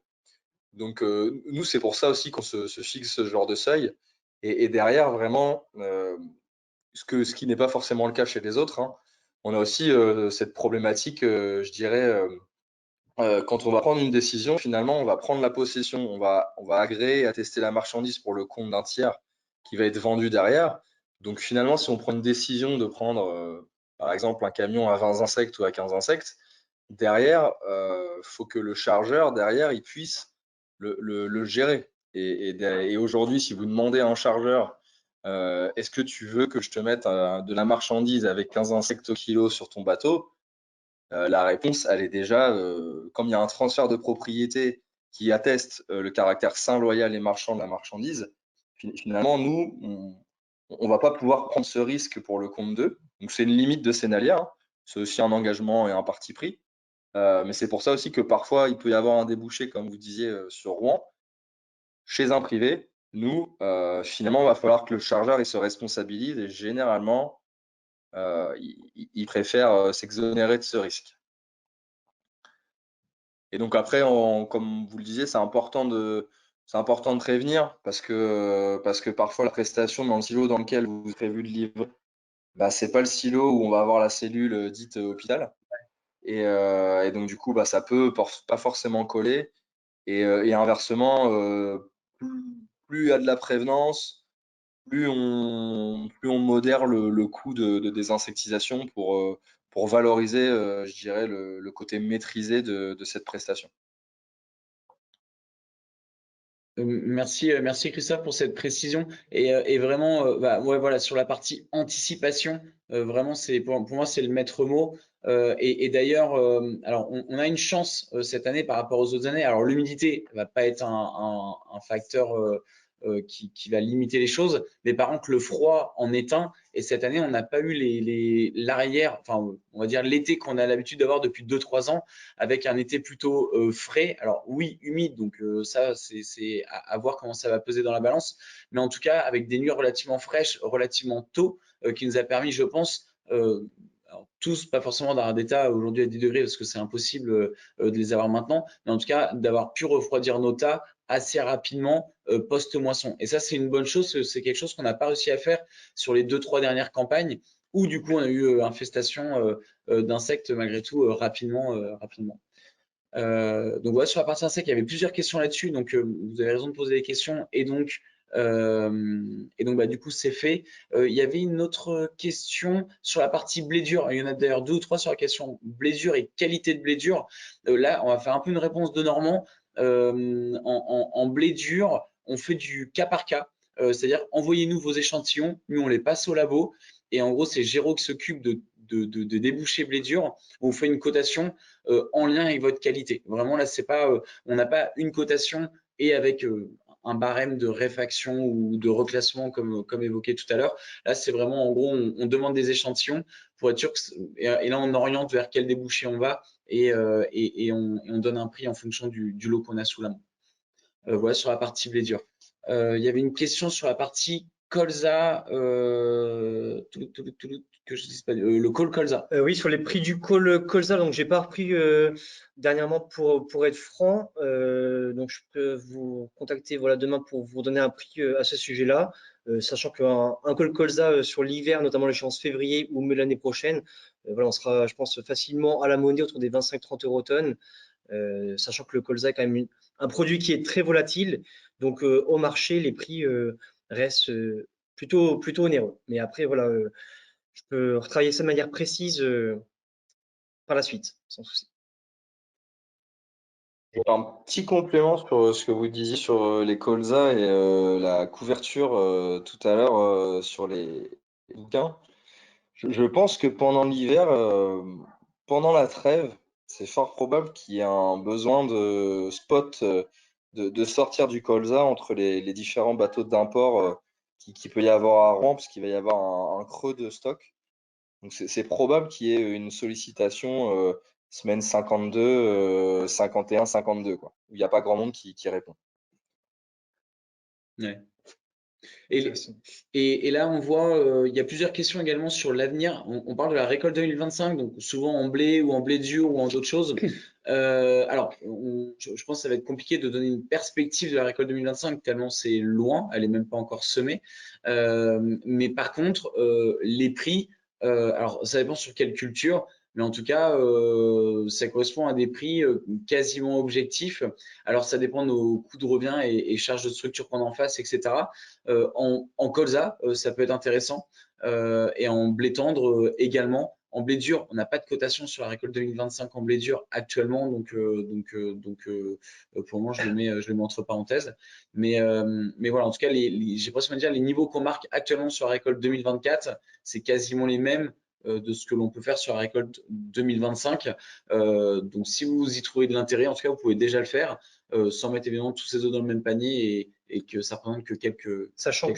Donc, nous, c'est pour ça aussi qu'on se fixe ce genre de seuil. Et derrière, vraiment, ce qui n'est pas forcément le cas chez les autres, on a aussi cette problématique, je dirais, quand on va prendre une décision, finalement, on va prendre la possession, on va agréer et attester la marchandise pour le compte d'un tiers qui va être vendu derrière. Donc, finalement, si on prend une décision de prendre, par exemple, un camion à 20 insectes ou à 15 insectes, derrière, faut que le chargeur, derrière, il puisse le gérer. Et aujourd'hui, si vous demandez à un chargeur, est-ce que tu veux que je te mette de la marchandise avec 15 insectes au kilo sur ton bateau? La réponse, elle est déjà, comme il y a un transfert de propriété qui atteste le caractère sain, loyal et marchand de la marchandise, finalement, nous, on va pas pouvoir prendre ce risque pour le compte d'eux. Donc, c'est une limite de Senalia. C'est aussi un engagement et un parti pris. Mais c'est pour ça aussi que parfois, il peut y avoir un débouché, comme vous disiez, sur Rouen, chez un privé, nous, finalement, il va falloir que le chargeur il se responsabilise et généralement, il préfère s'exonérer de ce risque. Et donc après, comme vous le disiez, c'est important de prévenir parce que parfois la prestation dans le silo dans lequel vous avez prévu de livrer, bah, c'est pas le silo où on va avoir la cellule dite hôpital. Et donc du coup, bah, ça peut pas forcément coller. Et inversement, plus il y a de la prévenance, plus on modère le coût de désinsectisation pour valoriser, je dirais, le côté maîtrisé de cette prestation. Merci Christophe pour cette précision et vraiment ouais, voilà sur la partie anticipation vraiment c'est pour moi c'est le maître mot et d'ailleurs alors on a une chance cette année par rapport aux autres années alors l'humidité va pas être un facteur qui va limiter les choses mais par contre le froid en est un et cette année on n'a pas eu l'arrière enfin on va dire l'été qu'on a l'habitude d'avoir depuis 2-3 ans avec un été plutôt frais. Alors oui, humide, donc ça, c'est à voir comment ça va peser dans la balance. Mais en tout cas, avec des nuits relativement fraîches, relativement tôt, qui nous a permis, je pense, alors, tous, pas forcément d'avoir d'état aujourd'hui à 10 degrés parce que c'est impossible de les avoir maintenant, mais en tout cas d'avoir pu refroidir nos tas assez rapidement post-moisson. Et ça, c'est une bonne chose, c'est quelque chose qu'on n'a pas réussi à faire sur les 2-3 dernières campagnes où du coup on a eu infestation d'insectes malgré tout rapidement. Donc voilà, sur la partie insectes, il y avait plusieurs questions là-dessus. Donc vous avez raison de poser des questions et donc bah, du coup c'est fait. Il y avait une autre question sur la partie blé dur. Il y en a d'ailleurs 2 ou 3 sur la question blé dur et qualité de blé dur. Là, on va faire un peu une réponse de Normand. En blé dur, on fait du cas par cas. C'est-à-dire envoyez-nous vos échantillons, nous on les passe au labo et en gros c'est Géraud qui s'occupe de déboucher blé dur. On fait une cotation en lien avec votre qualité. Vraiment là c'est pas, on n'a pas une cotation et avec un barème de réfaction ou de reclassement comme évoqué tout à l'heure. Là, c'est vraiment en gros, on demande des échantillons pour être sûr que, et là, on oriente vers quel débouché on va et on donne un prix en fonction du lot qu'on a sous la main. Voilà sur la partie blé dur. Il y avait une question sur la partie colza, que je dise pas, le col colza. Oui, sur les prix du col colza, donc j'ai pas repris dernièrement pour être franc. Donc je peux vous contacter voilà demain pour vous donner un prix à ce sujet-là, sachant qu'un col colza sur l'hiver, notamment l'échéance février ou mai l'année prochaine, voilà, on sera, je pense, facilement à la monnaie autour des 25-30 euros tonnes, sachant que le colza est quand même un produit qui est très volatile, donc au marché les prix restent plutôt onéreux. Mais après voilà. Je peux retravailler ça de manière précise par la suite, sans souci. Un petit complément sur ce que vous disiez sur les colzas et la couverture tout à l'heure sur les bouquins. Je pense que pendant l'hiver, pendant la trêve, c'est fort probable qu'il y ait un besoin de spot, de sortir du colza entre les différents bateaux d'import qui peut y avoir à Rouen, parce qu'il va y avoir un creux de stock. Donc c'est probable qu'il y ait une sollicitation semaine 52, 51, 52, quoi, où il n'y a pas grand monde qui répond. Ouais. Et là, on voit, il y a plusieurs questions également sur l'avenir. On parle de la récolte 2025, donc souvent en blé ou en blé dur ou en d'autres choses. Alors, je pense que ça va être compliqué de donner une perspective de la récolte 2025 tellement c'est loin, elle est même pas encore semée. Mais par contre, les prix, alors ça dépend sur quelle culture, mais en tout cas, ça correspond à des prix quasiment objectifs. Alors, ça dépend de nos coûts de revient et charges de structure qu'on en face, etc. En colza, ça peut être intéressant. Et en blé tendre également. En blé dur, on n'a pas de cotation sur la récolte 2025 en blé dur actuellement, donc pour le moment, je le mets entre parenthèses. Mais voilà, en tout cas, j'ai presque envie de dire les niveaux qu'on marque actuellement sur la récolte 2024, c'est quasiment les mêmes de ce que l'on peut faire sur la récolte 2025. Donc, si vous y trouvez de l'intérêt, en tout cas, vous pouvez déjà le faire, sans mettre évidemment tous ces œufs dans le même panier et que ça représente que quelques. Sachant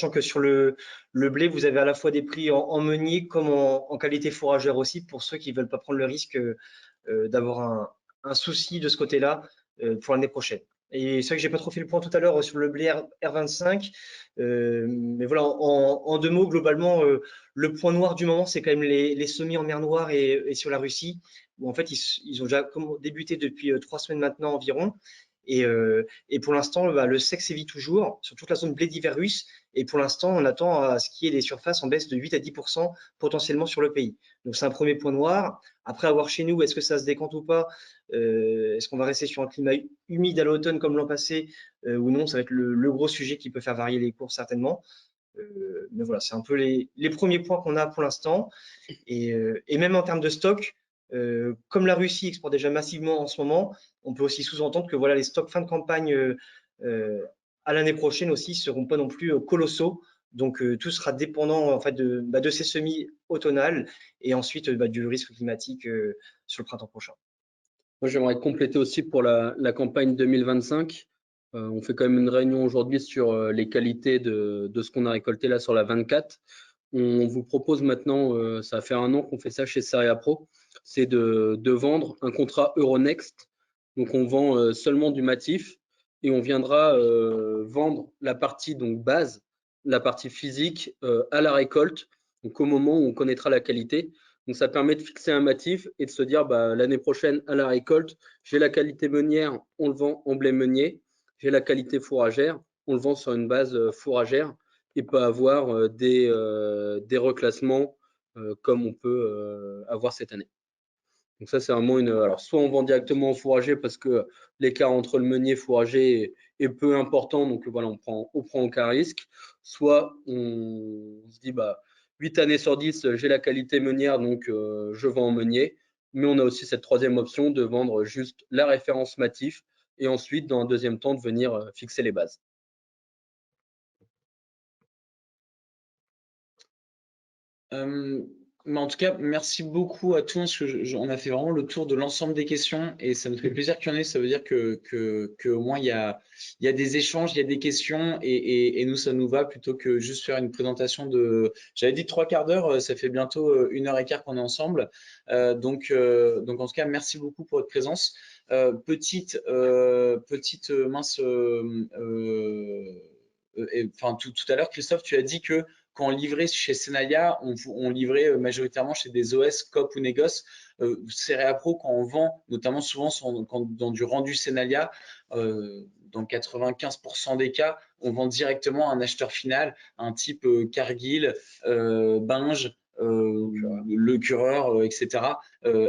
que sur le blé, vous avez à la fois des prix en meunier comme en qualité fourragère aussi, pour ceux qui ne veulent pas prendre le risque d'avoir un souci de ce côté-là pour l'année prochaine. Et c'est vrai que j'ai pas trop fait le point tout à l'heure sur le blé R25. Mais voilà, en deux mots, globalement, le point noir du moment, c'est quand même les semis en mer Noire et sur la Russie, où en fait, ils ont déjà débuté depuis 3 semaines maintenant environ. Et pour l'instant, le sec sévit toujours sur toute la zone blé d'hiver russe. Et pour l'instant, on attend à ce qu'il y ait des surfaces en baisse de 8 à 10% potentiellement sur le pays. Donc c'est un premier point noir. Après, à voir chez nous, est-ce que ça se décante ou pas? Est-ce qu'on va rester sur un climat humide à l'automne comme l'an passé ou non? Ça va être le gros sujet qui peut faire varier les cours certainement. Mais voilà, c'est un peu les premiers points qu'on a pour l'instant. Et même en termes de stock, comme la Russie exporte déjà massivement en ce moment, on peut aussi sous-entendre que voilà, les stocks fin de campagne à l'année prochaine aussi seront pas non plus colossaux. Donc tout sera dépendant en fait de ces semis automnales et ensuite du risque climatique sur le printemps prochain. Moi, j'aimerais compléter aussi pour la campagne 2025. On fait quand même une réunion aujourd'hui sur les qualités de ce qu'on a récolté là sur la 24. On vous propose maintenant, ça va faire 1 an qu'on fait ça chez Cerea Pro, c'est de vendre un contrat Euronext. Donc on vend seulement du matif et on viendra vendre la partie donc base, la partie physique à la récolte, donc au moment où on connaîtra la qualité. Donc ça permet de fixer un matif et de se dire l'année prochaine à la récolte, j'ai la qualité meunière, on le vend en blé meunier, j'ai la qualité fourragère, on le vend sur une base fourragère et pas avoir des reclassements comme on peut avoir cette année. Donc ça, c'est vraiment alors, soit on vend directement au fourrager parce que l'écart entre le meunier et fourrager est peu important, donc voilà, on prend aucun risque. Soit on se dit 8 années sur 10, j'ai la qualité meunière, donc je vends en meunier. Mais on a aussi cette troisième option de vendre juste la référence matif et ensuite, dans un deuxième temps, de venir fixer les bases. Mais en tout cas, merci beaucoup à tous, parce que on a fait vraiment le tour de l'ensemble des questions et ça me fait plaisir qu'il y en ait. Ça veut dire que au moins il y a des échanges, il y a des questions et nous ça nous va plutôt que juste faire une présentation de. J'avais dit 3/4 d'heure, ça fait bientôt 1h15 qu'on est ensemble. Donc en tout cas, merci beaucoup pour votre présence. Petite mince. Enfin, tout à l'heure, Christophe, tu as dit que quand on livrait chez Senalia, on livrait majoritairement chez des OS, COP ou Négoce. Cerea Pro, quand on vend, notamment souvent dans du rendu Senalia, dans 95% des cas, on vend directement à un acheteur final, un type Cargill, Binge, Le Cureur, etc.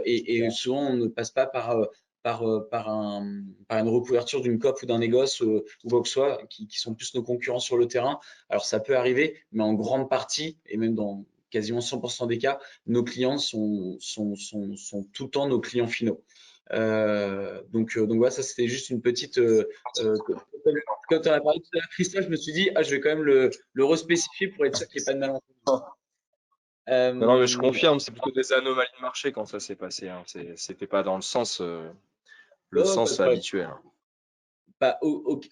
Et souvent, on ne passe pas par une recouverture d'une COP ou d'un négoce ou quoi que ce soit, qui sont plus nos concurrents sur le terrain. Alors ça peut arriver, mais en grande partie, et même dans quasiment 100% des cas, nos clients sont tout le temps nos clients finaux. Donc voilà, ça c'était juste une petite. Quand on a parlé tout à l'heure, Christophe, je me suis dit, je vais quand même le respécifier pour être sûr qu'il n'y ait pas de malentendu. Non, mais je confirme, c'est plutôt des anomalies de marché quand ça s'est passé. Hein. C'était pas dans le sens, habituel.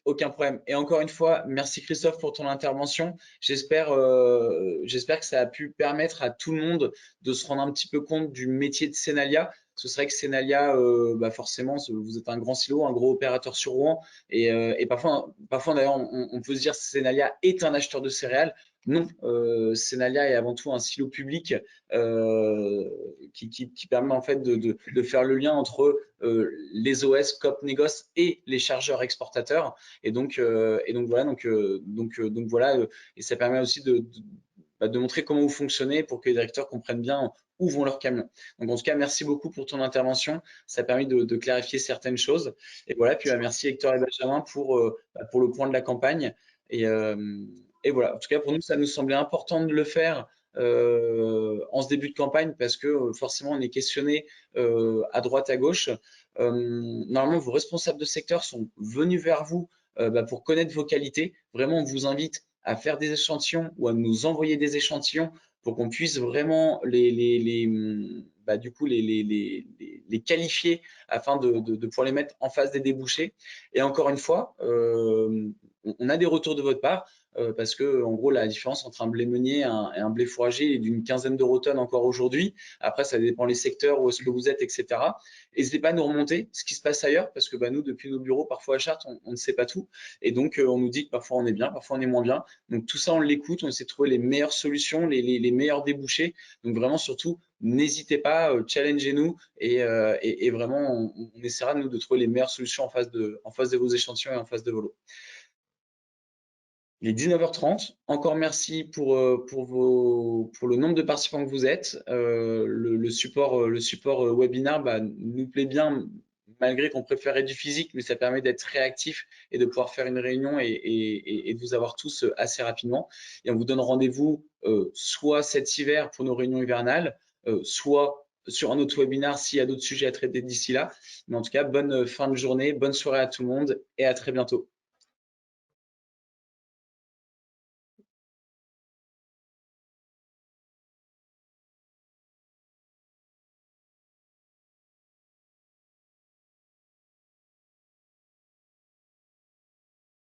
Aucun problème. Et encore une fois, merci Christophe pour ton intervention. J'espère que ça a pu permettre à tout le monde de se rendre un petit peu compte du métier de Senalia. Ce serait que Senalia, forcément, vous êtes un grand silo, un gros opérateur sur Rouen. Et parfois d'ailleurs, on peut se dire que Senalia est un acheteur de céréales. Non, Senalia est avant tout un silo public qui permet en fait de faire le lien entre les OS, COP, Négoce et les chargeurs exportateurs. Et donc voilà, et ça permet aussi de montrer comment vous fonctionnez pour que les directeurs comprennent bien où vont leurs camions. Donc en tout cas, merci beaucoup pour ton intervention. Ça a permis de clarifier certaines choses. Et voilà, puis merci Hector et Benjamin pour le point de la campagne. Et voilà, en tout cas pour nous, ça nous semblait important de le faire en ce début de campagne parce que forcément on est questionné à droite, à gauche. Normalement, vos responsables de secteur sont venus vers vous pour connaître vos qualités. Vraiment, on vous invite à faire des échantillons ou à nous envoyer des échantillons pour qu'on puisse vraiment les qualifier afin de pouvoir les mettre en face des débouchés. Et encore une fois, on a des retours de votre part. parce que en gros la différence entre un blé meunier et un blé fourragé est d'une quinzaine d'euros tonne encore aujourd'hui. Après, ça dépend les secteurs, où est-ce que vous êtes, etc. N'hésitez pas à nous remonter ce qui se passe ailleurs, parce que nous, depuis nos bureaux, parfois à Chartres, on ne sait pas tout. Et donc, on nous dit que parfois on est bien, parfois on est moins bien. Donc, tout ça, on l'écoute, on essaie de trouver les meilleures solutions, les meilleurs débouchés. Donc, vraiment, surtout, n'hésitez pas, challengez-nous et vraiment, on essaiera nous de trouver les meilleures solutions en face de vos échantillons et en face de vos lots. Il est 19h30. Encore merci pour le nombre de participants que vous êtes. Le support webinar nous plaît bien, malgré qu'on préférait du physique, mais ça permet d'être réactif et de pouvoir faire une réunion et de vous avoir tous assez rapidement. Et on vous donne rendez-vous soit cet hiver pour nos réunions hivernales, soit sur un autre webinar s'il y a d'autres sujets à traiter d'ici là. Mais en tout cas, bonne fin de journée, bonne soirée à tout le monde et à très bientôt.